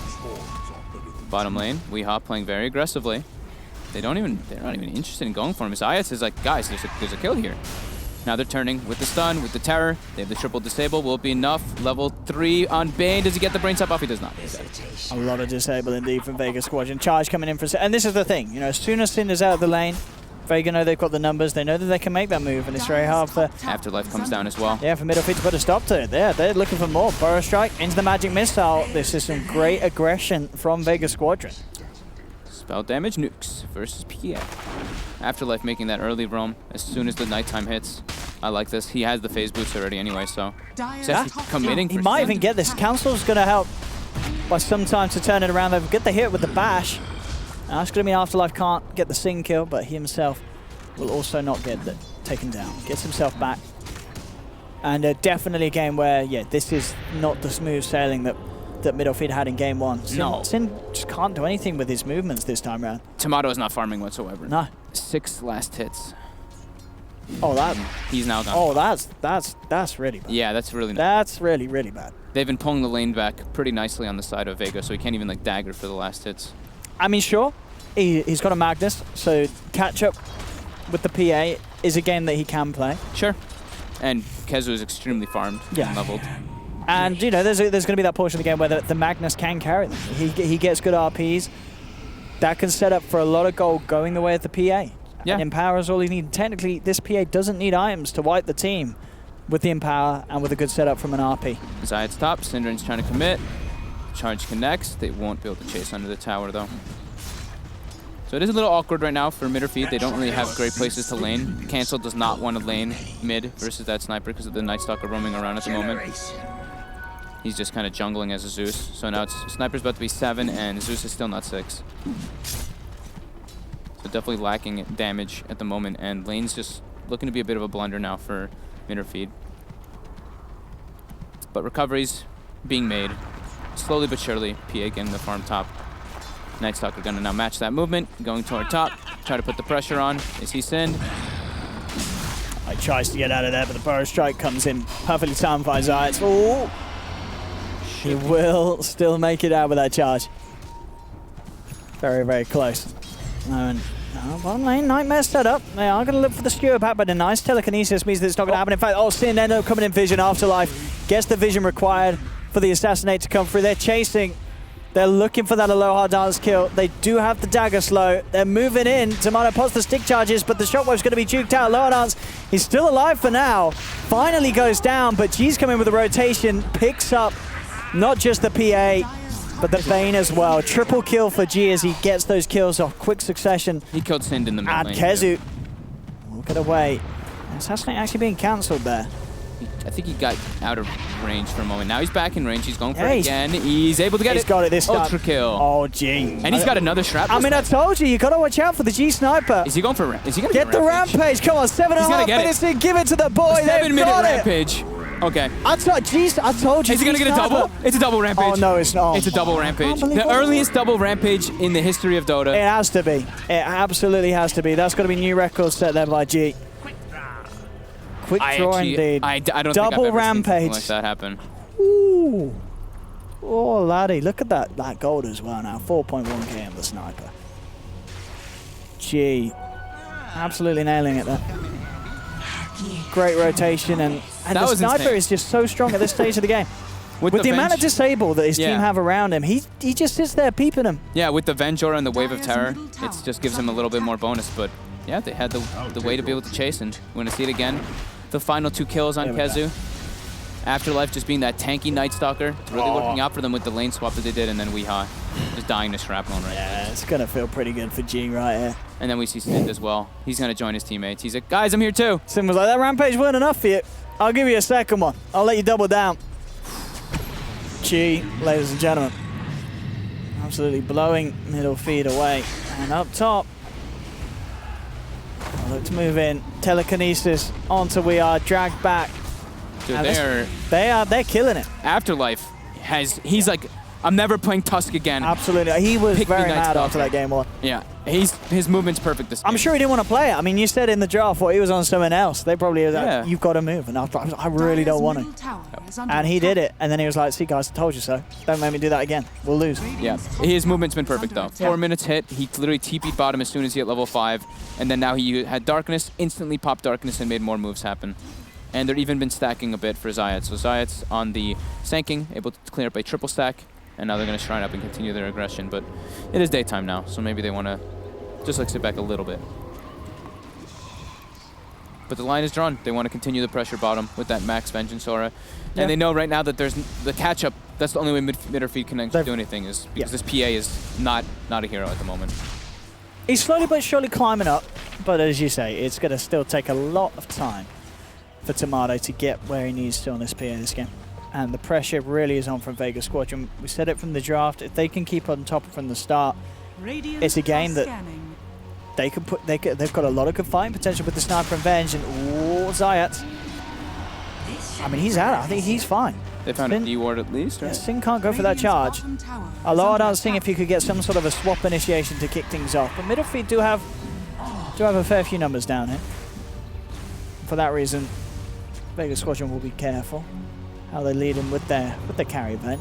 Bottom lane, Weehop playing very aggressively. They're not even interested in going for him. Zayas is like, guys, there's a kill here. Now they're turning with the stun, with the terror. They have the triple disable. Will it be enough? Level 3 on Bane. Does he get the brain tap off? He does not. A lot of disable indeed from Vega Squadron. Charge coming in for... And this is the thing, you know, as soon as Cinder's out of the lane, Vega know they've got the numbers. They know that they can make that move, and it's very hard for... Afterlife comes down as well. Yeah, for Midorfeed to put a stop to it. They're looking for more. Burrow Strike into the Magic Missile. This is some great aggression from Vega Squadron. Spell damage nukes versus PA. Afterlife making that early roam as soon as the nighttime hits. I like this. He has the phase boost already anyway, so he's actually committing. He for might Sin. even get this. Council's going to help by some time to turn it around. They've got the hit with the bash. Now that's going to mean Afterlife can't get the Sing kill, but he himself will also not get taken down. Gets himself back. And definitely a game where, yeah, this is not the smooth sailing that Midorfeed had in game one. Sin just can't do anything with his movements this time around. Tomato is not farming whatsoever. No. 6 last hits. Oh, that. He's now gone. Oh, that's really bad. Yeah, that's really nice. That's really, really bad. They've been pulling the lane back pretty nicely on the side of Vega, so he can't even like dagger for the last hits. I mean, sure, he's got a Magnus, so catch up with the PA is a game that he can play. Sure. And Kezu is extremely farmed and leveled. And, you know, there's going to be that portion of the game where the Magnus can carry them. He gets good RPs. That can set up for a lot of gold going the way of the PA. Yeah. And Empower is all he needs. Technically, this PA doesn't need items to wipe the team with the Empower and with a good setup from an RP. Zayad's top. Syndrane's trying to commit. Charge connects. They won't be able to chase under the tower, though. So it is a little awkward right now for Midorfeed. They don't really have great places to lane. Cancel does not want to lane mid versus that sniper because of the Night Stalker roaming around at the moment. He's just kind of jungling as a Zeus. So now Sniper's about to be 7 and Zeus is still not 6. So definitely lacking damage at the moment, and lane's just looking to be a bit of a blunder now for Midorfeed. But recoveries being made, slowly but surely. PA getting the farm top. Night Stalker gonna now match that movement, going toward top, try to put the pressure on. Is he Sin? He tries to get out of there, but the Burrow Strike comes in perfectly timed by Zayas. Oh! He will still make it out with that charge. Very, very close. And bottom lane, Nightmare set up. They are going to look for the skewer back, but a nice telekinesis means that it's not going to happen. In fact, Sin ended up coming in vision. Afterlife gets the vision required for the Assassinate to come through. They're chasing. They're looking for that Aloha Dance kill. They do have the dagger slow. They're moving in. Tomato pots the stick charges, but the shockwave's going to be juked out. Aloha Dance, he's still alive for now. Finally goes down, but G's coming with a rotation. Picks up not just the PA, but the Bane as well. Triple kill for G as he gets those kills off quick succession. He killed Sind in the mid And lane. Kezu Get away. Assassinate actually being cancelled there. I think he got out of range for a moment. Now he's back in range. He's going for Yeah, it again. He's able to get it. He's got it this time. Ultra kill. Oh, gee. And he's got another shrapnel. I mean, I told you got to watch out for the G Sniper. Is he going for? Is he going to Get the rampage? Come on, 7.5 minutes in. Give it to the boy. 7-minute rampage. Okay. I told you. Is he going to get a double? It's a double rampage. Oh, no, it's not. It's a double rampage. The earliest double rampage in the history of Dota. It has to be. It absolutely has to be. That's got to be new records set there by G. Quick draw indeed. I don't double think I've ever rampage. seen something like that happen. Ooh. Oh, laddie. Look at that gold as well now. 4.1k on the sniper. G. Absolutely nailing it there. Great rotation. And the sniper is just so strong at this stage of the game. With the amount of disable that his team have around him, he just sits there peeping them. Yeah, with the Vengeur and the Wave of Terror, it just gives him a little bit more bonus. But yeah, they had the way to be able to chase, and we're going to see it again. The final 2 kills on Kezu. Afterlife just being that tanky Night Stalker. It's really working out for them with the lane swap that they did, and then Weehaw just dying to shrapnel right now. Yeah, it's going to feel pretty good for G right here. And then we see Stint as well. He's going to join his teammates. He's like, guys, I'm here too. Sim was like, that rampage wasn't enough for you. I'll give you a second one. I'll let you double down. G, ladies and gentlemen. Absolutely blowing Midorfeed away. And up top. Look to move in. Telekinesis onto We Are. Dragged back. Dude, they're killing it. Afterlife he's like, I'm never playing Tusk again. Absolutely. He was very mad after that game one. Yeah. His movement's perfect this game. I'm sure he didn't want to play it. I mean, you said in the draft what he was on someone else. They probably were like, you've got to move. And I really don't want to. And he did it. And then he was like, see guys, I told you so. Don't make me do that again. We'll lose. Yeah. His movement's been perfect though. 4 minutes hit. He literally TP'd bottom as soon as he hit level 5. And then now he had Darkness, instantly popped Darkness and made more moves happen. And they've even been stacking a bit for Zayat. So Zayat's on the Sanking, able to clean up a triple stack. And now they're going to shrine up and continue their aggression. But it is daytime now, so maybe they want to just like sit back a little bit. But the line is drawn. They want to continue the pressure bottom with that max Vengeance aura. Yeah. And they know right now that there's the catch-up. That's the only way Midorfeed can do anything, is because this PA is not a hero at the moment. He's slowly but surely climbing up. But as you say, it's going to still take a lot of time for Tomato to get where he needs to on this PA this game. And the pressure really is on from Vega Squadron. We said it from the draft. If they can keep on top from the start, it's a game that they can put. They've got a lot of good fighting potential with the sniper and Venge. And Zayat. I mean, he's out. I think he's fine. They found a D-ward at least, right? Yeah, Sin can't go for that charge. Although I don't think if you could get some sort of a swap initiation to kick things off. But Midorfeed do have a fair few numbers down here. For that reason, Vega Squadron will be careful how they lead him with their carry event.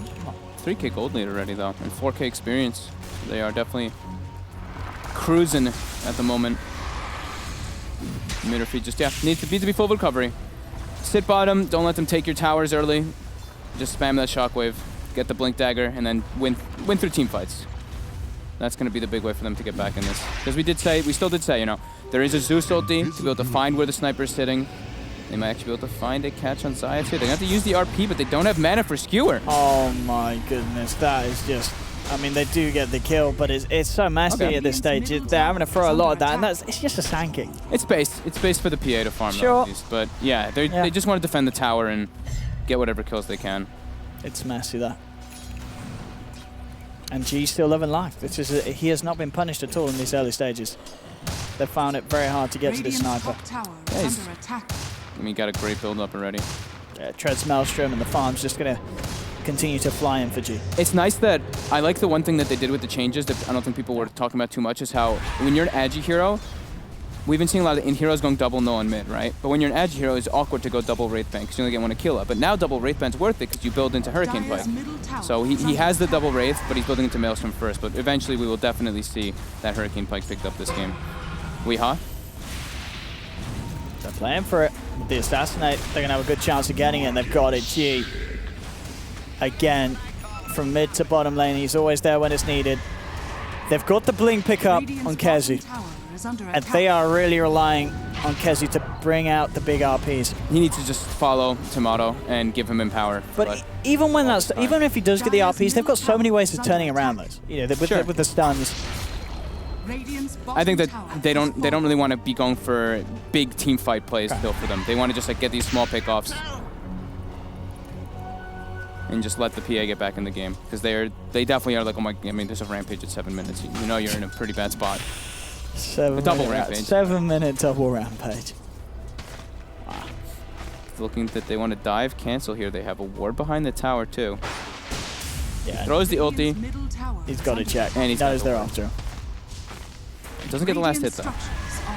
3k gold lead already though, and 4k experience. They are definitely cruising at the moment. Midorfeed just needs to be full recovery. Sit bottom, don't let them take your towers early. Just spam that shockwave, get the blink dagger, and then win through team fights. That's going to be the big way for them to get back in this. Because we still did say, you know, there is a Zeus ulti to be able to find where the sniper is sitting. They might actually be able to find a catch on Zayat here. They're going to have to use the RP, but they don't have mana for Skewer. Oh my goodness, that is just... I mean, they do get the kill, but it's so messy at this stage. They're having to throw a lot of that, and it's just a sanking. It's based for the PA to farm, though, at least. But yeah, they just want to defend the tower and get whatever kills they can. It's messy, that. And G's still loving life. He has not been punished at all in these early stages. They've found it very hard to get to this sniper. I mean, got a great build up already. Yeah, Treads Maelstrom and the farm's just going to continue to fly in for G. It's nice that I like the one thing that they did with the changes that I don't think people were talking about too much is how when you're an Agi hero, we've been seeing a lot of in-heroes going double no on mid, right? But when you're an Agi hero, it's awkward to go double Wraith Band because you only get one kill up. But now double Wraith Band's worth it because you build into Hurricane Pike. So he has the double Wraith, but he's building into Maelstrom first. But eventually we will definitely see that Hurricane Pike picked up this game. Weehaw. They're playing for it. With the Assassinate, they're going to have a good chance of getting it, and they've got it. G, again, from mid to bottom lane, he's always there when it's needed. They've got the Blink pickup on Kezu, and they are really relying on Kezu to bring out the big RPs. He needs to just follow Tomato and give him Empower. But even if he does get the RPs, they've got so many ways of turning around those. You know, with the stuns. I think that they don't really want to be going for big team fight plays still for them. They want to just like get these small pickoffs and just let the PA get back in the game because they definitely are like, oh my, I mean, there's a rampage at 7 minutes. You know you're in a pretty bad spot. A double rampage. 7-minute double rampage. Wow. Looking that they want to dive cancel here. They have a ward behind the tower too. Yeah. Throws the ulti. He's got to check. And he knows they're after him. Doesn't get the last hit though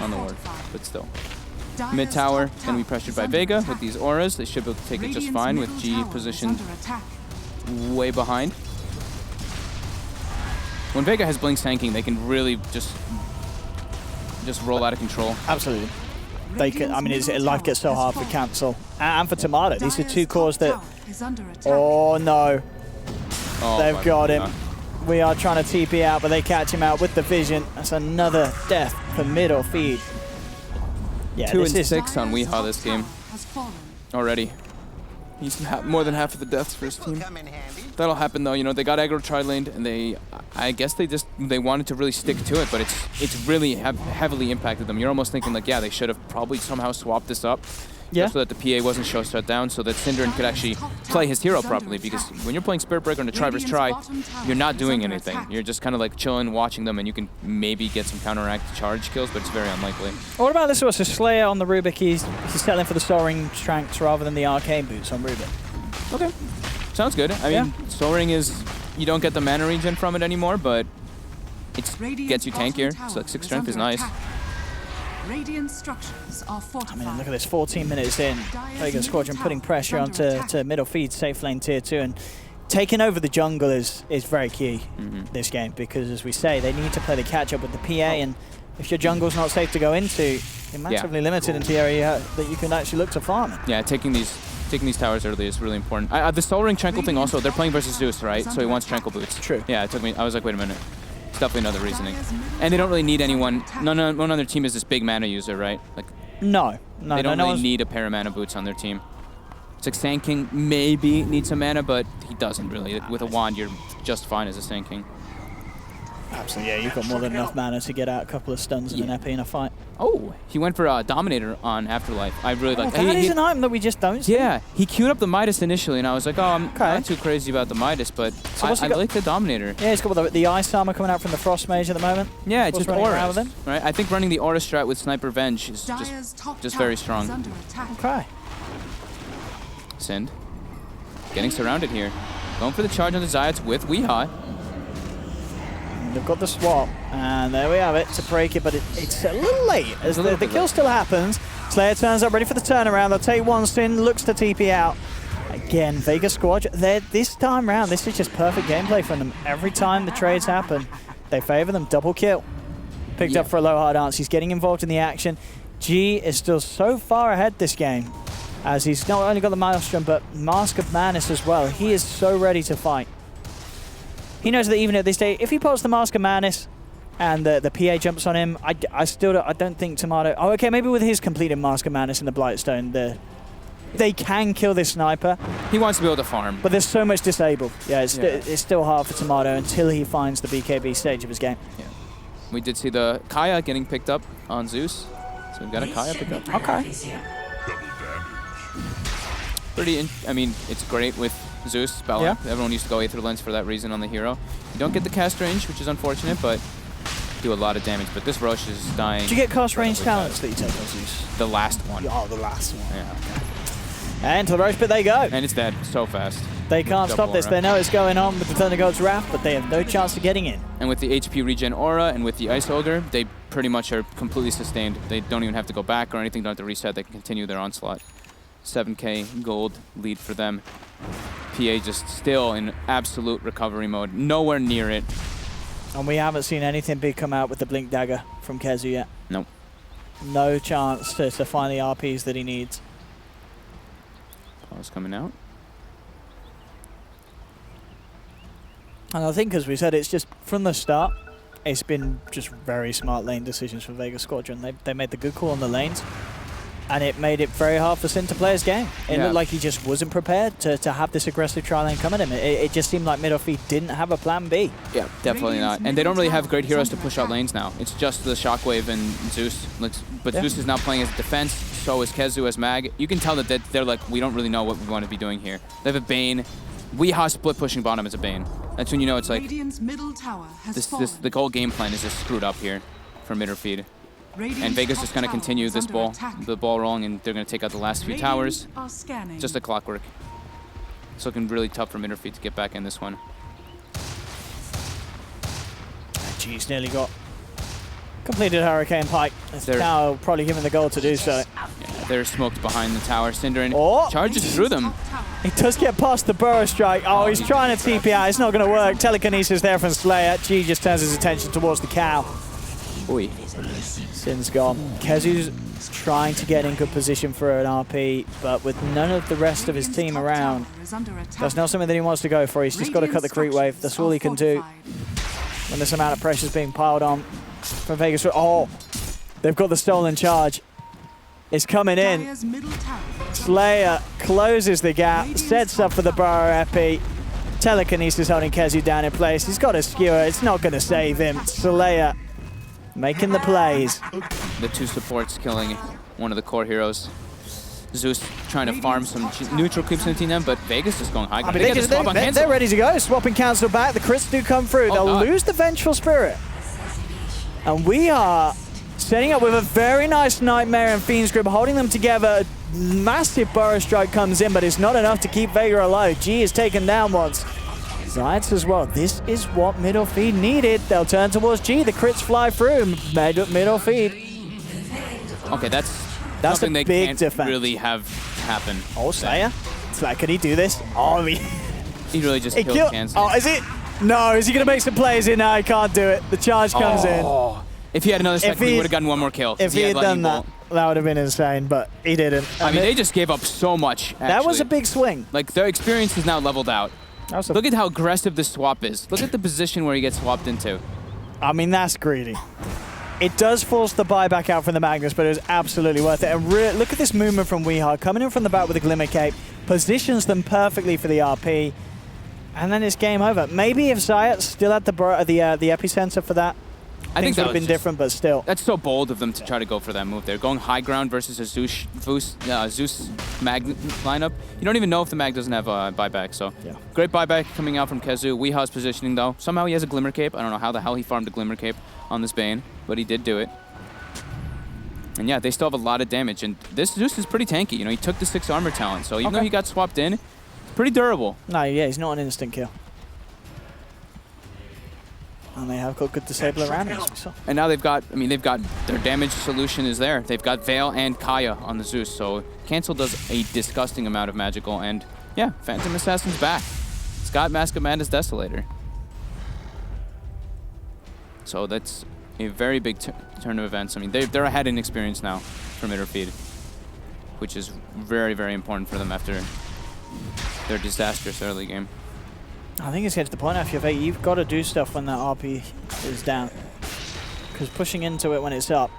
on the ward, but still. Mid tower can be pressured by Vega with these auras. They should be able to take it just fine with G positioned way behind. When Vega has Blink tanking, they can really just roll out of control. Absolutely. They can, I mean, life gets so hard for Cancel and for Tomato. These are two cores that. Oh no! Oh, they've got him. God. We are trying to TP out, but they catch him out with the vision. That's another death for Midorfeed. Yeah, 2 and 6 on Weehaw this game already. He's more than half of the deaths for his team. That'll happen though. You know, they got aggro tri-laned, and I guess they wanted to really stick to it, but it's really heavily impacted them. You're almost thinking like, yeah, they should have probably somehow swapped this up. Yeah. So that the PA wasn't shut down, so that Synderen could actually play his hero properly. Because when you're playing Spirit Breaker on a try versus try, you're not doing anything. You're just kind of like chilling, watching them, and you can maybe get some counteract charge kills, but it's very unlikely. What about this was a Slayer on the Rubik? He's settling for the Soaring Tranks rather than the Arcane Boots on Rubik. Okay, sounds good. I mean, Soaring is, you don't get the mana regen from it anymore, but it gets you tankier. So like 6 strength is nice. Radiant structures are fortified. I mean, look at this, 14 minutes in. Vega Squadron putting pressure onto Midorfeed, safe lane tier 2, and taking over the jungle is very key this game, because as we say, they need to play the catch up with the PA, and if your jungle's not safe to go into, you're massively limited into the area that you can actually look to farm. Yeah, taking these towers early is really important. The Soul Ring Tranquil thing also, they're playing versus Zeus, right? So he wants Tranquil Boots. True. Yeah, it took me, I was like, wait a minute. It's definitely another reasoning. And they don't really need anyone, none on their team is this big mana user, right? Like, No, they don't really need a pair of mana boots on their team. It's like Sand King maybe needs some mana, but he doesn't really. With a wand, you're just fine as a Sand King. Absolutely, yeah, you've got more than enough mana to get out a couple of stuns and an EP in a fight. Oh, he went for Dominator on Afterlife. I really like that. That is an item that we just don't see. Yeah, he queued up the Midas initially, and I was like, oh, I'm not too crazy about the Midas, but so I like the Dominator. Yeah, he's got the Ice Armor coming out from the Frost Mage at the moment. Yeah, it's just Aura. Right? I think running the Aura strat with Sniper Venge is just very strong. Okay. Sind. Getting surrounded here. Going for the charge on the Zayats with Weehaw. They've got the swap, and there we have it to break it, but it's a little late as the kill still happens. Slayer turns up, ready for the turnaround. They'll take one, Sin looks to TP out. Again, Vega Squadron, this time round, this is just perfect gameplay from them. Every time the trades happen, they favor them. Double kill. Picked up for a low hard dance. He's getting involved in the action. G is still so far ahead this game, as he's not only got the Maelstrom, but Mask of Madness as well. He is so ready to fight. He knows that even at this stage, if he pops the Mask of Madness and the PA jumps on him, I don't think Tomato... Oh, okay, maybe with his completed Mask of Madness and the Blightstone, they can kill this sniper. He wants to be able to farm. But there's so much disabled. Yeah, it's still hard for Tomato until he finds the BKB stage of his game. Yeah. We did see the Kaya getting picked up on Zeus. So we've got a Kaya pick up. Okay. I mean, it's great with Zeus spell. Yeah. Everyone used to go Aether Lens for that reason on the hero. You don't get the cast range, which is unfortunate, but do a lot of damage. But this Roche is dying. Did you get cast range talents that you take on Zeus? The last one. Oh, the last one. Yeah. Okay. And to the Roche pit they go. And it's dead so fast. They can't stop this. They know it's going on with the Thunder God's Wrath, but they have no chance of getting in. And with the HP regen aura and with the Ice Ogre, they pretty much are completely sustained. They don't even have to go back or anything. Don't have to reset. They can continue their onslaught. 7k gold lead for them. PA just still in absolute recovery mode. Nowhere near it. And we haven't seen anything big come out with the Blink Dagger from Kezu yet. Nope. No chance to find the RPs that he needs. Pause coming out. And I think, as we said, it's just from the start, it's been just very smart lane decisions for Vega Squadron. They made the good call on the lanes. And it made it very hard for Sin to play his game. It Yeah. looked like he just wasn't prepared to have this aggressive tri lane come at him. It just seemed like Midorfeed didn't have a plan B. Yeah, definitely not. And they don't really have great heroes to push out lanes now. It's just the Shockwave and Zeus. But Zeus is now playing as defense, so is Kezu as Mag. You can tell that they're like, we don't really know what we want to be doing here. They have a Bane. Weehaw split pushing bottom as a Bane. That's when you know it's like, Radiant's middle tower has fallen. the whole game plan is just screwed up here for Midorfeed. And Vega's just going to continue this the ball rolling, and they're going to take out the last few towers. Just a clockwork. It's looking really tough for Midorfeed to get back in this one. Jeez, nearly got completed Hurricane Pike. They're now probably given the goal to do so. Yeah, they're smoked behind the tower. Synderen charges through them. He does get past the Burrow Strike. Oh, he's trying to TP out. It's not going to work. Telekinesis there from Slayer. G just turns his attention towards the cow. Oi. Sin's gone. Kezu's trying to get in good position for an RP, but with none of the rest of his team around, that's not something that he wants to go for. He's just got to cut the creep wave. That's all he can do when this amount of pressure is being piled on from Vegas. Oh, they've got the stolen charge. It's coming in. Slayer closes the gap, sets up for the Burrow Epi. Telekinesis holding Kezu down in place. He's got a skewer. It's not going to save him. Slayer making the plays. The two supports killing one of the core heroes. Zeus trying to farm some neutral creeps into them, but Vegas is going high. I mean, they're ready to go. Swapping cancel back. The crits do come through. They'll lose the Vengeful Spirit. And we are setting up with a very nice Nightmare and Fiend's Grip, holding them together. Massive Burrow Strike comes in, but it's not enough to keep Vega alive. G is taken down once. Zayac as well. This is what Midorfeed needed. They'll turn towards G. The crits fly through. Midorfeed. Okay, that's a something they big can't defense. really have happen. Oh, Slayer. Slayer, could he do this? Oh, He really just killed Cancel. Oh, is it? No, is he going to make some plays in? No, he can't do it. The charge comes in. If he had another second, he would have gotten one more kill. If he had done that, that would have been insane, but he didn't. I mean, they just gave up so much, actually. That was a big swing. Like, their experience is now leveled out. Look at how aggressive this swap is. Look at the position where he gets swapped into. I mean, that's greedy. It does force the buyback out from the Magnus, but it was absolutely worth it. And look at this movement from Weehaw, coming in from the back with a Glimmer Cape, positions them perfectly for the RP, and then it's game over. Maybe if Zayac still had the epicenter for that, I think that would have been different, but still. That's so bold of them to try to go for that move there. Going high ground versus a Zeus Mag lineup. You don't even know if the Mag doesn't have a buyback, so. Yeah. Great buyback coming out from Kezu. Weehaw's positioning, though. Somehow he has a Glimmer Cape. I don't know how the hell he farmed a Glimmer Cape on this Bane, but he did do it. And yeah, they still have a lot of damage, and this Zeus is pretty tanky. You know, he took the 6 armor talent, so even though he got swapped in, it's pretty durable. No, yeah, he's not an instant kill. And they have got good disable around him, as we saw. And now they've got their damage solution is there. They've got Veil and Kaya on the Zeus, so Cancel does a disgusting amount of magical, and yeah, Phantom Assassin's back. It's got Mask of Madness Desolator. So that's a very big turn of events. I mean, they're ahead in experience now for Midorfeed, which is very, very important for them after their disastrous early game. I think it's getting to the point now, if you're Vega, you've got to do stuff when that RP is down. Because pushing into it when it's up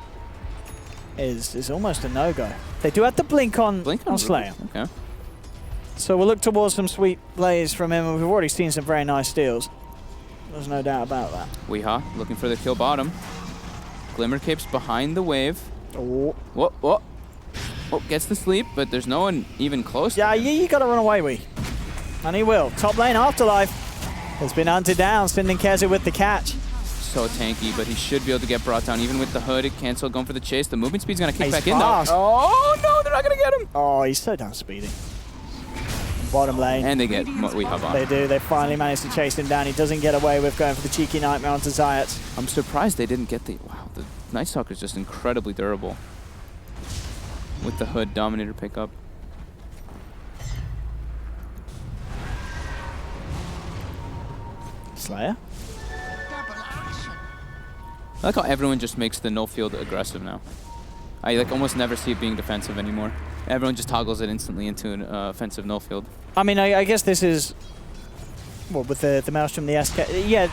is almost a no-go. They do have to blink on Slayer. Okay. So we'll look towards some sweet plays from him. We've already seen some very nice steals. There's no doubt about that. Weehaw looking for the kill bottom. Glimmer Cape's behind the wave. Oh. Whoa. Oh, gets the sleep, but there's no one even close. Yeah, you got to run away, Wee. And he will. Top lane Afterlife has been hunted down, sending Kezu with the catch. So tanky, but he should be able to get brought down even with the hood. Cancel going for the chase. The movement speed's going to kick back in, though. Oh, no, they're not going to get him. Oh, he's so down speedy. Bottom lane. And they get Weehaw on. They do. They finally managed to chase him down. He doesn't get away with going for the cheeky Nightmare onto Zayac. I'm surprised they didn't get the... Wow, the Night Stalker's just incredibly durable. With the hood Dominator pickup. Slayer? I like how everyone just makes the no field aggressive now. I like almost never see it being defensive anymore. Everyone just toggles it instantly into an offensive no field. I mean, I guess this is... Well, with the Maelstrom, the SK... Yeah,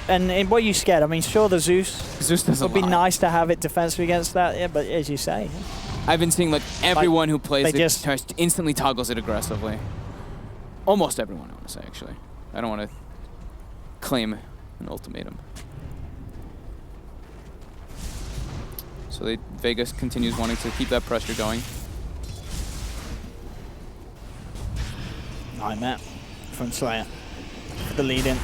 and what are you scared? I mean, sure, the Zeus does would be nice to have it defensive against that, yeah, but as you say... I've been seeing like everyone who plays they it just instantly toggles it aggressively. Almost everyone, I want to say, actually. I don't want to claim an ultimatum. So Vegas continues wanting to keep that pressure going. Nightmare from Slayer for the lead in.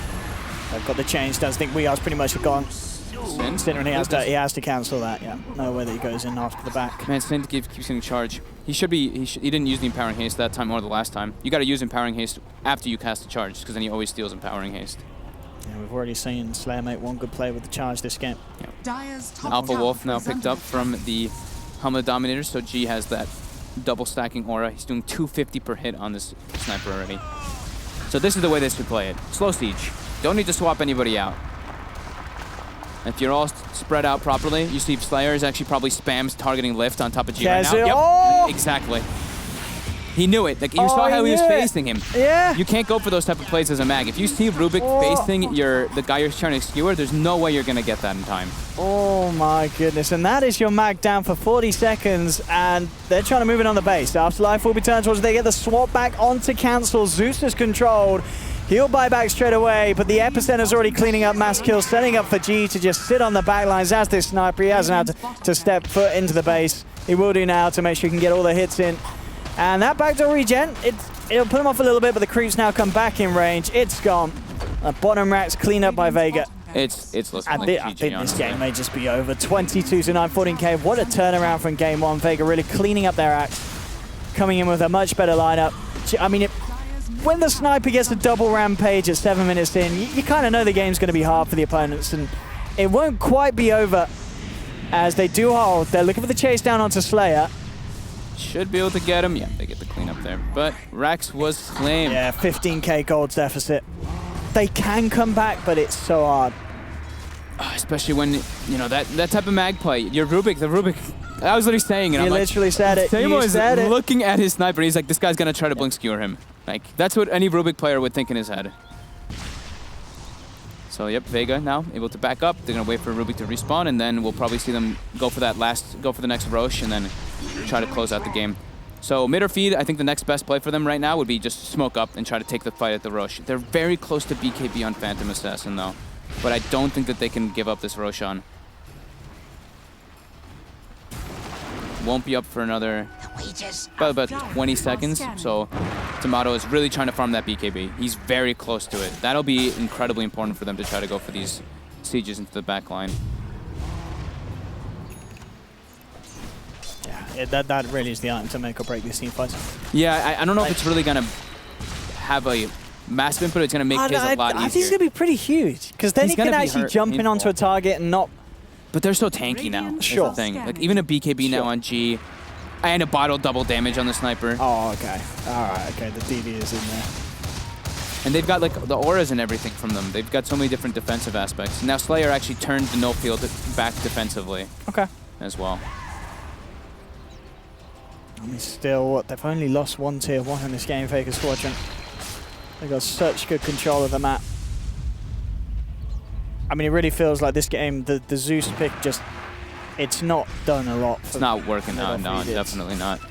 They've got the change. Does think we are pretty much gone. Sin, and he has to cancel that. Yeah, no way that he goes in after the back. Man, Sin keeps getting charge. He didn't use the empowering haste that time or the last time. You got to use empowering haste after you cast the charge, because then he always steals empowering haste. Yeah, we've already seen Slayer make one good play with the charge this game. Yeah. Alpha Wolf now picked up from the Helmet Dominator, so G has that double stacking aura. He's doing 250 per hit on this sniper already. So this is the way they should play it. Slow siege. Don't need to swap anybody out. If you're all spread out properly, you see Slayer is actually probably spams targeting lift on top of G right now. Yep, oh! exactly. He knew it. Like, you saw how he was facing him. Yeah. You can't go for those type of plays as a mag. If you see Rubik facing the guy you're trying to skewer, there's no way you're going to get that in time. Oh my goodness. And that is your mag down for 40 seconds, and they're trying to move it on the base. Afterlife will be turned towards, they get the swap back onto cancel. Zeus is controlled. He'll buy back straight away, but the Epicenter's already cleaning up mass kills, setting up for G to just sit on the back lines as this sniper. He hasn't had to step foot into the base. He will do now to make sure he can get all the hits in. And that backdoor regen, it'll put him off a little bit, but the creeps now come back in range. It's gone. Bottom racks clean up by Vega. It's looking like I think this game may just be over. 22 to 9, 14K. What a turnaround from game one. Vega really cleaning up their act, coming in with a much better lineup. I mean, when the sniper gets a double rampage at 7 minutes in, you kind of know the game's going to be hard for the opponents, and it won't quite be over as they do hold. They're looking for the chase down onto Slayer. Should be able to get him. Yeah, they get the cleanup there. But Rax was claimed. Yeah, 15K gold deficit. They can come back, but it's so hard. Especially when, you know, that type of mag play. Your Rubik, the Rubik. I was literally saying it. You literally said it. Same was looking at his sniper. He's like, this guy's going to try to blink skewer him. Like, that's what any Rubik player would think in his head. So, yep, Vega now able to back up. They're going to wait for Rubik to respawn, and then we'll probably see them go for the next Roche, and then try to close out the game. So, Midorfeed, I think the next best play for them right now would be just smoke up and try to take the fight at the Roche. They're very close to BKB on Phantom Assassin, though. But I don't think that they can give up this Roshan. Won't be up for another about 20 seconds. So Tomato is really trying to farm that BKB. He's very close to it. That'll be incredibly important for them to try to go for these sieges into the back line. Yeah, that really is the item to make or break these team fights. Yeah, I don't know if it's really going to have a massive input. It's going to make his a lot easier. I think it's going to be pretty huge, because then he can actually jump in onto a target and not... But they're so tanky now. Sure. The thing. Like, even a BKB now on G, and a bottle double damage on the sniper. Oh, okay. All right, okay. The DD is in there. And they've got, like, the auras and everything from them. They've got so many different defensive aspects. Now Slayer actually turned the no field back defensively. Okay. As well. I mean, still, they've only lost one tier 1 in this game, Vega Squadron. They've got such good control of the map. I mean, it really feels like this game, the Zeus pick just, it's not done a lot. It's not working out, no, definitely not.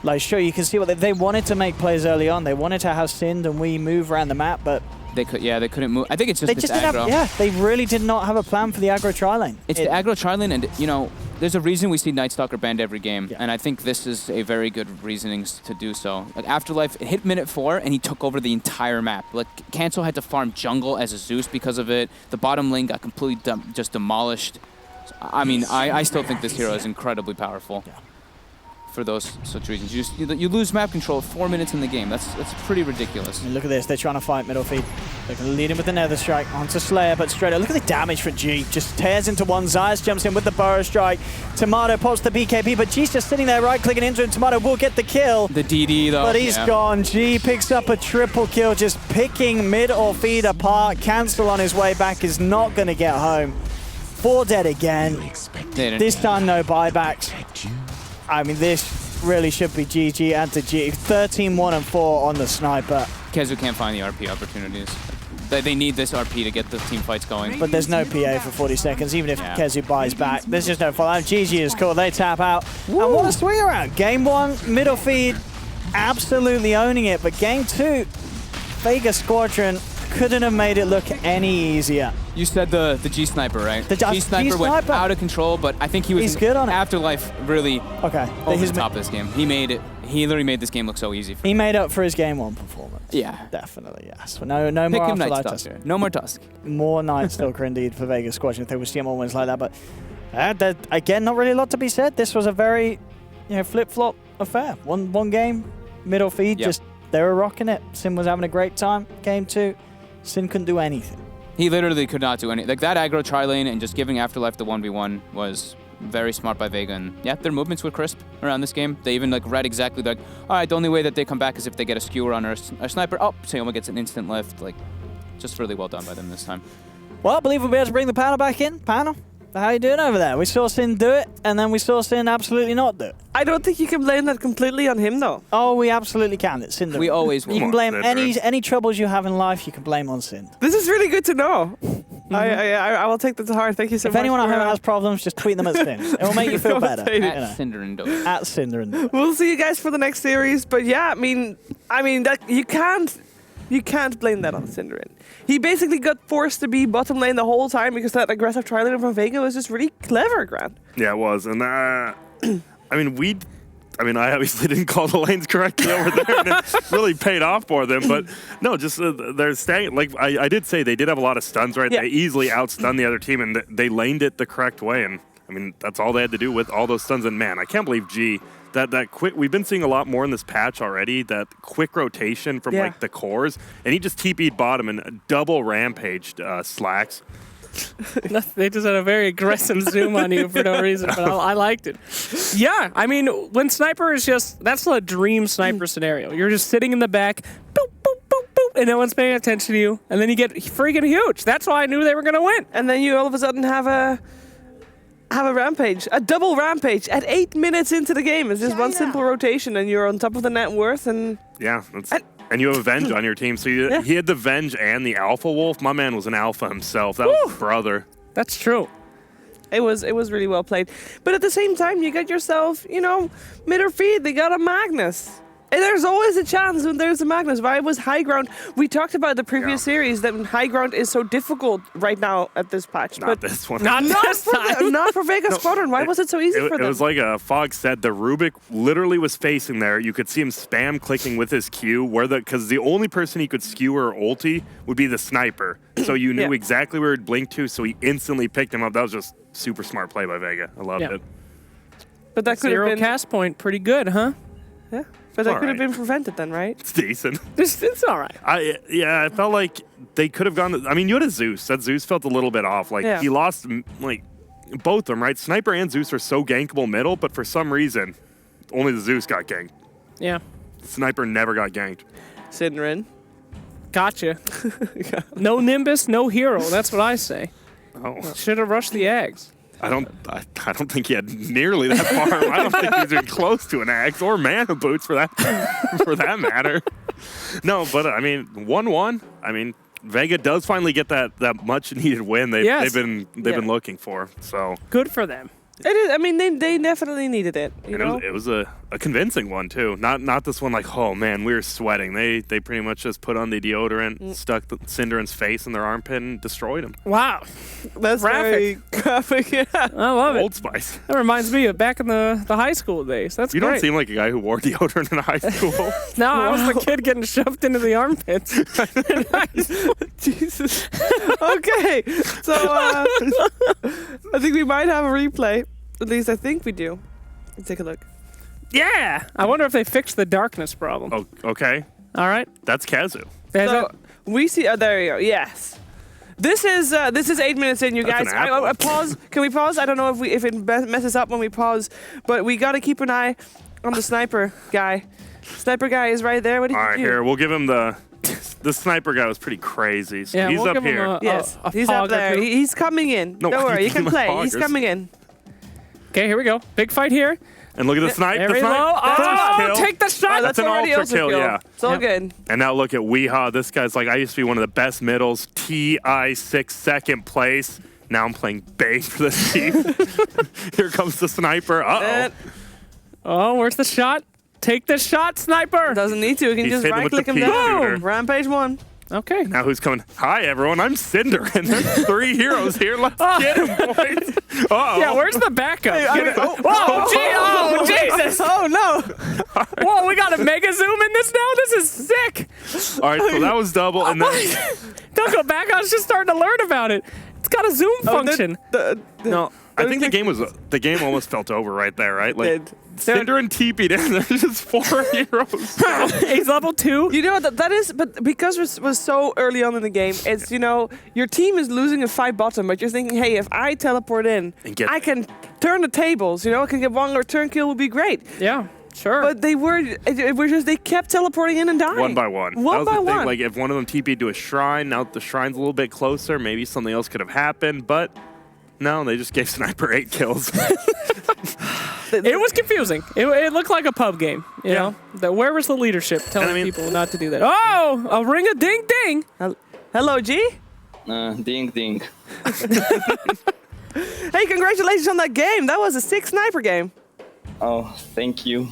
Like, sure, you can see what they wanted to make plays early on. They wanted to have Sind and we move around the map, but... They couldn't move. I think it's just this aggro. They really did not have a plan for the aggro tri-lane. It's the aggro tri-lane, and, you know, there's a reason we see Night Stalker banned every game, and I think this is a very good reasoning to do so. Like, Afterlife, it hit minute 4, and he took over the entire map. Like, Cancel had to farm jungle as a Zeus because of it. The bottom lane got completely just demolished. So, I mean, I still think this hero is incredibly powerful. Yeah. For those such reasons. You lose map control 4 minutes in the game. That's pretty ridiculous. And look at this. They're trying to fight middle feed. They're going to lead him with the Nether Strike onto Slayer, but straight up. Look at the damage for G. Just tears into one. Zayas jumps in with the Burrow Strike. Tomato pops the BKB, but G's just sitting there right-clicking into him. Tomato will get the kill. The DD, though. But he's gone. G picks up a triple kill, just picking mid or feed apart. Cancel on his way back is not going to get home. 4 dead again. This time, no buybacks. I mean, this really should be GG and to G. 13-1-4 on the sniper. KheZu can't find the RP opportunities. They need this RP to get the team fights going. But there's no PA for 40 seconds, even if KheZu buys back. There's just no follow-up. GG is cool. They tap out. Woo. And what a swing around. Game 1, Midorfeed absolutely owning it. But game 2, Vega Squadron couldn't have made it look any easier. You said the G Sniper, right? The G Sniper went out of control, but I think he was He's good on it. Afterlife really over the top of this game. He literally made this game look so easy. He made up for his game 1 performance. Yeah. Definitely, yes. No more Afterlife Tusk. No more Tusk. More Night Stalker indeed for Vega Squadron if they would see more wins like that. But again, not really a lot to be said. This was a very flip-flop affair. One game, Midorfeed, just they were rocking it. Sin was having a great time. Game 2, Sin couldn't do anything. He literally could not do anything. Like that aggro tri-lane and just giving Afterlife the 1v1 was very smart by Vega. And yeah, their movements were crisp around this game. They even read exactly all right, the only way that they come back is if they get a skewer on a sniper. Oh, Sayoma gets an instant lift. Just really well done by them this time. Well, I believe we'll be able to bring the panel back in. Panel, how you doing over there? We saw Sin do it, and then we saw Sin absolutely not do it. I don't think you can blame that completely on him, though. Oh, we absolutely can. It's Sin. We always will. You can blame any troubles you have in life, you can blame on Sin. This is really good to know. I will take that to heart. Thank you so much. If anyone at home has problems, just tweet them at Sin. It will make you feel better. At Cinder and Dota. At Cinder and Dota. We'll see you guys for the next series. But yeah, I mean that you can't blame that on Cinderin. He basically got forced to be bottom lane the whole time because that aggressive tri-lane from Vega was just really clever, Grant. Yeah, it was. And I obviously didn't call the lanes correctly over there, and it really paid off for them. But no, just they're staying. Like I did say, they did have a lot of stuns, right? Yeah. They easily outstunned the other team, and they laned it the correct way. And I mean, that's all they had to do with all those stuns. And man, I can't believe G. That quick, we've been seeing a lot more in this patch already, that quick rotation from the cores, and he just TP'd bottom and double rampaged Slacks. They just had a very aggressive zoom on you for no reason, but I liked it. Yeah, I mean, when Sniper is that's a dream Sniper scenario. You're just sitting in the back, boop, boop, boop, boop, and no one's paying attention to you, and then you get freaking huge. That's why I knew they were going to win. And then you all of a sudden have a rampage, a double rampage at 8 minutes into the game. It's just one simple rotation, and you're on top of the net worth. And and you have a Venge on your team. So he had the Venge and the Alpha Wolf. My man was an Alpha himself. That was his brother. That's true. It was really well played. But at the same time, you got yourself, Midorfeed. They got a Magnus. And there's always a chance when there's a Magnus. Why was high ground? We talked about the previous series that high ground is so difficult right now at this patch. Not this one. Not for Vega Squadron. Why was it so easy for them? It was like Fog said. The Rubik literally was facing there. You could see him spam clicking with his Q, because the only person he could skewer or ulti would be the sniper. So you knew exactly where he'd blink to. So he instantly picked him up. That was just super smart play by Vega. I loved it. But that could have been cast point. Pretty good, huh? Yeah. But that could have been prevented then, right? It's decent. It's all right. I felt like they could have gone. I mean, you had a Zeus. That Zeus felt a little bit off. He lost, both of them, right? Sniper and Zeus are so gankable middle, but for some reason, only the Zeus got ganked. Yeah. Sniper never got ganked. Sidrin. Gotcha. No Nimbus, no hero. That's what I say. Oh. Should have rushed the Ags. I don't think he had nearly that far. I don't think he's even close to an axe or mana boots for that matter. No, but I mean, 1-1. I mean, Vega does finally get that much needed win they've been looking for. So good for them. It is. I mean, they definitely needed it. It was a convincing one too. Not this one like, oh man, we were sweating. They pretty much just put on the deodorant, stuck the Cinderin's face in their armpit, and destroyed him. Wow, that's very graphic. Yeah, I love it. Old Spice. That reminds me of back in the high school days. That's you great. don't seem like a guy who wore deodorant in high school. No, I was the kid getting shoved into the armpits. Jesus. Okay, so I think we might have a replay. At least I think we do. Let's take a look. Yeah! I wonder if they fixed the darkness problem. Oh, okay. All right. That's KheZu. So we see. There you go. Yes. This is 8 minutes in, you guys. I pause. Can we pause? I don't know if it messes up when we pause, but we got to keep an eye on the sniper guy. Sniper guy is right there. What do you do? All right, here we'll give him the sniper guy was pretty crazy. So yeah, he's we'll up here. Yes, he's up there. He's coming in. No, don't worry, you can play. He's coming in. Okay, here we go. Big fight here. And look at the snipe. Very the snipe. low. That's Take the shot. That's an already ultra kill, yeah. It's all good. And now look at Weehaw. This guy's like, I used to be one of the best middles. TI 6 second place. Now I'm playing Bay for this team. Here comes the sniper. Uh-oh. Oh, where's the shot? Take the shot, sniper. Doesn't need to. We can He's just hitting with the right-click him pea down. shooter. Rampage 1. Okay. Now who's coming? Hi, everyone. I'm Cinder, and there's 3 heroes here. Let's get him, boys. Uh-oh. Yeah, where's the backup? Oh, Jesus. Oh, no. Whoa, we got a mega zoom in this now? This is sick. All right, so that was double, and then... Don't go back. I was just starting to learn about it. It's got a zoom function. No, I think the game almost felt over right there, right? Like Cinder and TP'd in. There's just 4 heroes. He's level 2. You know that is, but because it was so early on in the game, it's your team is losing a 5 bottom, but you're thinking, hey, if I teleport in, I can turn the tables. I can get 1 return kill would be great. Yeah. Sure. But they kept teleporting in and dying. One by one. One by one. Like if one of them TP'd to a shrine, now the shrine's a little bit closer, maybe something else could have happened, but no, they just gave Sniper 8 kills. It was confusing. It looked like a pub game, you know? Where was the leadership telling people not to do that? Oh, a ring a ding ding. Hello, G? Ding ding. Hey, congratulations on that game. That was a 6 sniper game. Oh, thank you.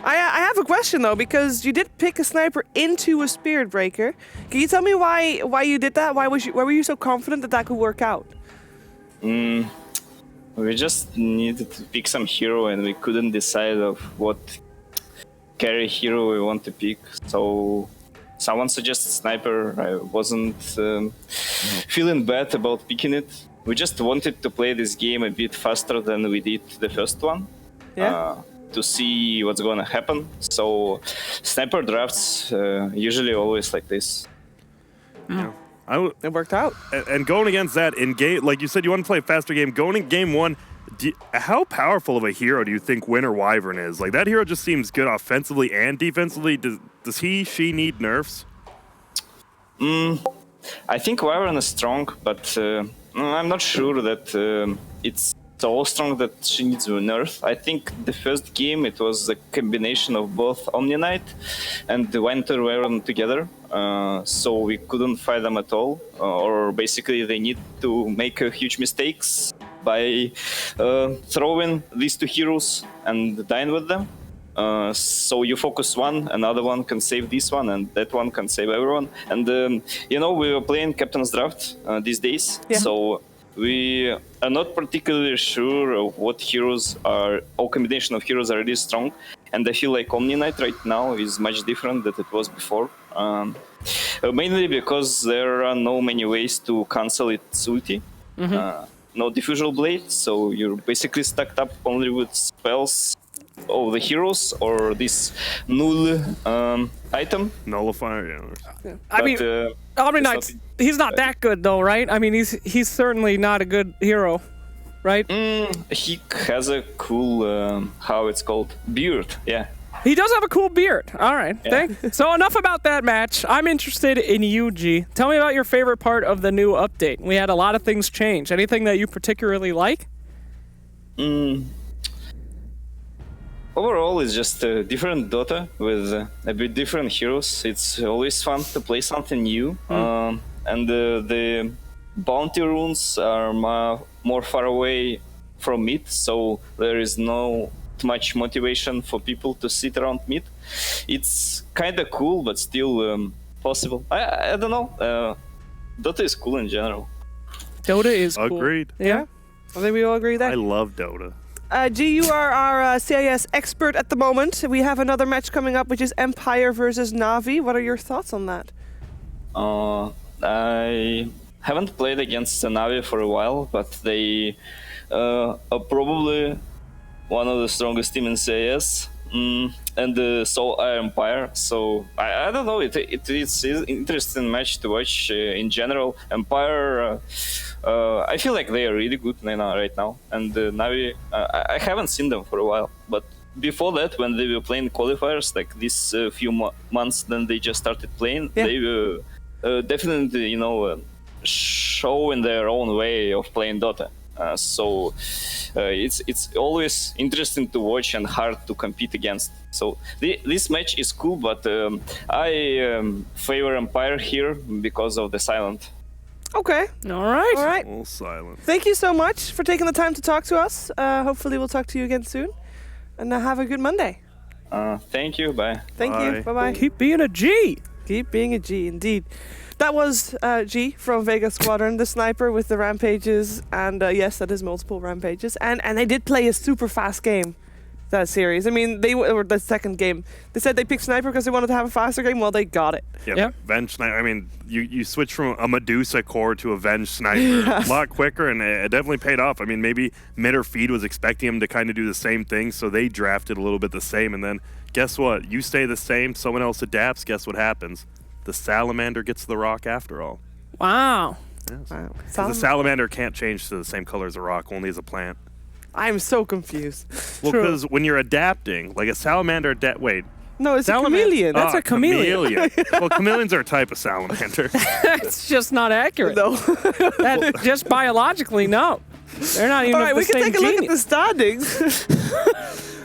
I have a question though, because you did pick a sniper into a spirit breaker. Can you tell me why you did that? Why were you so confident that could work out? We just needed to pick some hero, and we couldn't decide of what carry hero we want to pick. So someone suggested sniper. I wasn't feeling bad about picking it. We just wanted to play this game a bit faster than we did the first one. To see what's gonna happen. So sniper drafts usually always like this. Yeah. It worked out. And going against that in game, like you said, you want to play a faster game. Going in game 1, how powerful of a hero do you think Winter Wyvern is? Like that hero just seems good offensively and defensively. Does she need nerfs? I think Wyvern is strong, but I'm not sure that it's so strong that she needs a nerf. I think the first game it was a combination of both Omni Knight and the Winter Wyvern together, so we couldn't fight them at all. Or basically they need to make huge mistakes by throwing these 2 heroes and dying with them. So you focus one, another one can save this one, and that one can save everyone. And we were playing Captain's Draft these days, so we are not particularly sure of what heroes are, or combination of heroes are really strong. And I feel like Omni Knight right now is much different than it was before. Mainly because there are no many ways to cancel its ulti. No diffusal blade, so you're basically stuck up only with spells of the heroes or this null item. Nullifier, yeah. I mean, Omni Knight's, he's not that good though, right? I mean, he's certainly not a good hero, right? He has a cool, how it's called, beard, yeah. He does have a cool beard. All right, So enough about that match. I'm interested in you, G. Tell me about your favorite part of the new update. We had a lot of things change. Anything that you particularly like? Overall, it's just a different Dota with a bit different heroes. It's always fun to play something new. And the bounty runes are more far away from mid, so there is no much motivation for people to sit around mid. It's kind of cool, but still possible. I don't know. Dota is cool in general. Dota is cool. Agreed. Yeah. I think we all agree there. I love Dota. G, you are our CIS expert at the moment. We have another match coming up, which is Empire versus Na'Vi. What are your thoughts on that? I haven't played against Na'Vi for a while, but they are probably one of the strongest teams in CIS. And so are Empire. So I don't know. It's an interesting match to watch in general. Empire. I feel like they are really good right now, and Na'Vi, I haven't seen them for a while, but before that, when they were playing qualifiers, like this few months, then they just started playing, they were definitely, showing their own way of playing Dota. So it's always interesting to watch and hard to compete against. So this match is cool, but I favor Empire here because of the silent. Okay. All right. All right. All silent. Thank you so much for taking the time to talk to us. Hopefully we'll talk to you again soon. And have a good Monday. Thank you. Bye. Thank you. Bye-bye. Keep being a G. Keep being a G, indeed. That was G from Vega Squadron, the sniper with the rampages. And yes, that is multiple rampages. And they did play a super fast game, that series. I mean, or the second game. They said they picked sniper because they wanted to have a faster game. Well, they got it. Yeah. Venge sniper. I mean, you switch from a Medusa core to a Venge sniper a lot quicker, and it definitely paid off. I mean, maybe Midorfeed was expecting him to kind of do the same thing, so they drafted a little bit the same. And then guess what? You stay the same, someone else adapts. Guess what happens? The salamander gets the rock after all. Wow. Yes. Wow. The salamander can't change to the same color as a rock, only as a plant. I'm so confused. Well, because when you're adapting, like a salamander, wait. No, it's a chameleon. That's a chameleon. Well, chameleons are a type of salamander. That's just not accurate. No. That, just biologically, no. They're not even All right, the we can same take a look at genius. the standings.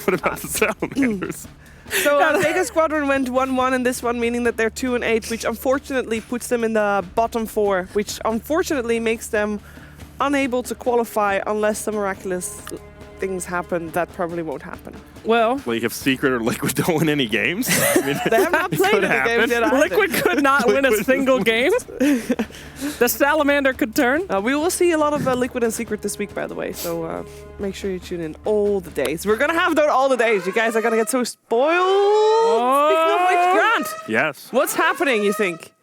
What about the salamanders? So Vega Squadron went 1-1 in this one, meaning that they're 2-8, which unfortunately puts them in the bottom 4, which unfortunately makes them unable to qualify unless some miraculous things happen. That probably won't happen. Well, Like if Secret or Liquid don't win any games? I mean, They have not played any games yet either. Liquid could not win a single game. The salamander could turn. We will see a lot of Liquid and Secret this week, by the way, so make sure you tune in all the days. We're going to have Dota all the days. You guys are going to get so spoiled. Speaking of which, Grant, yes. what's happening, you think?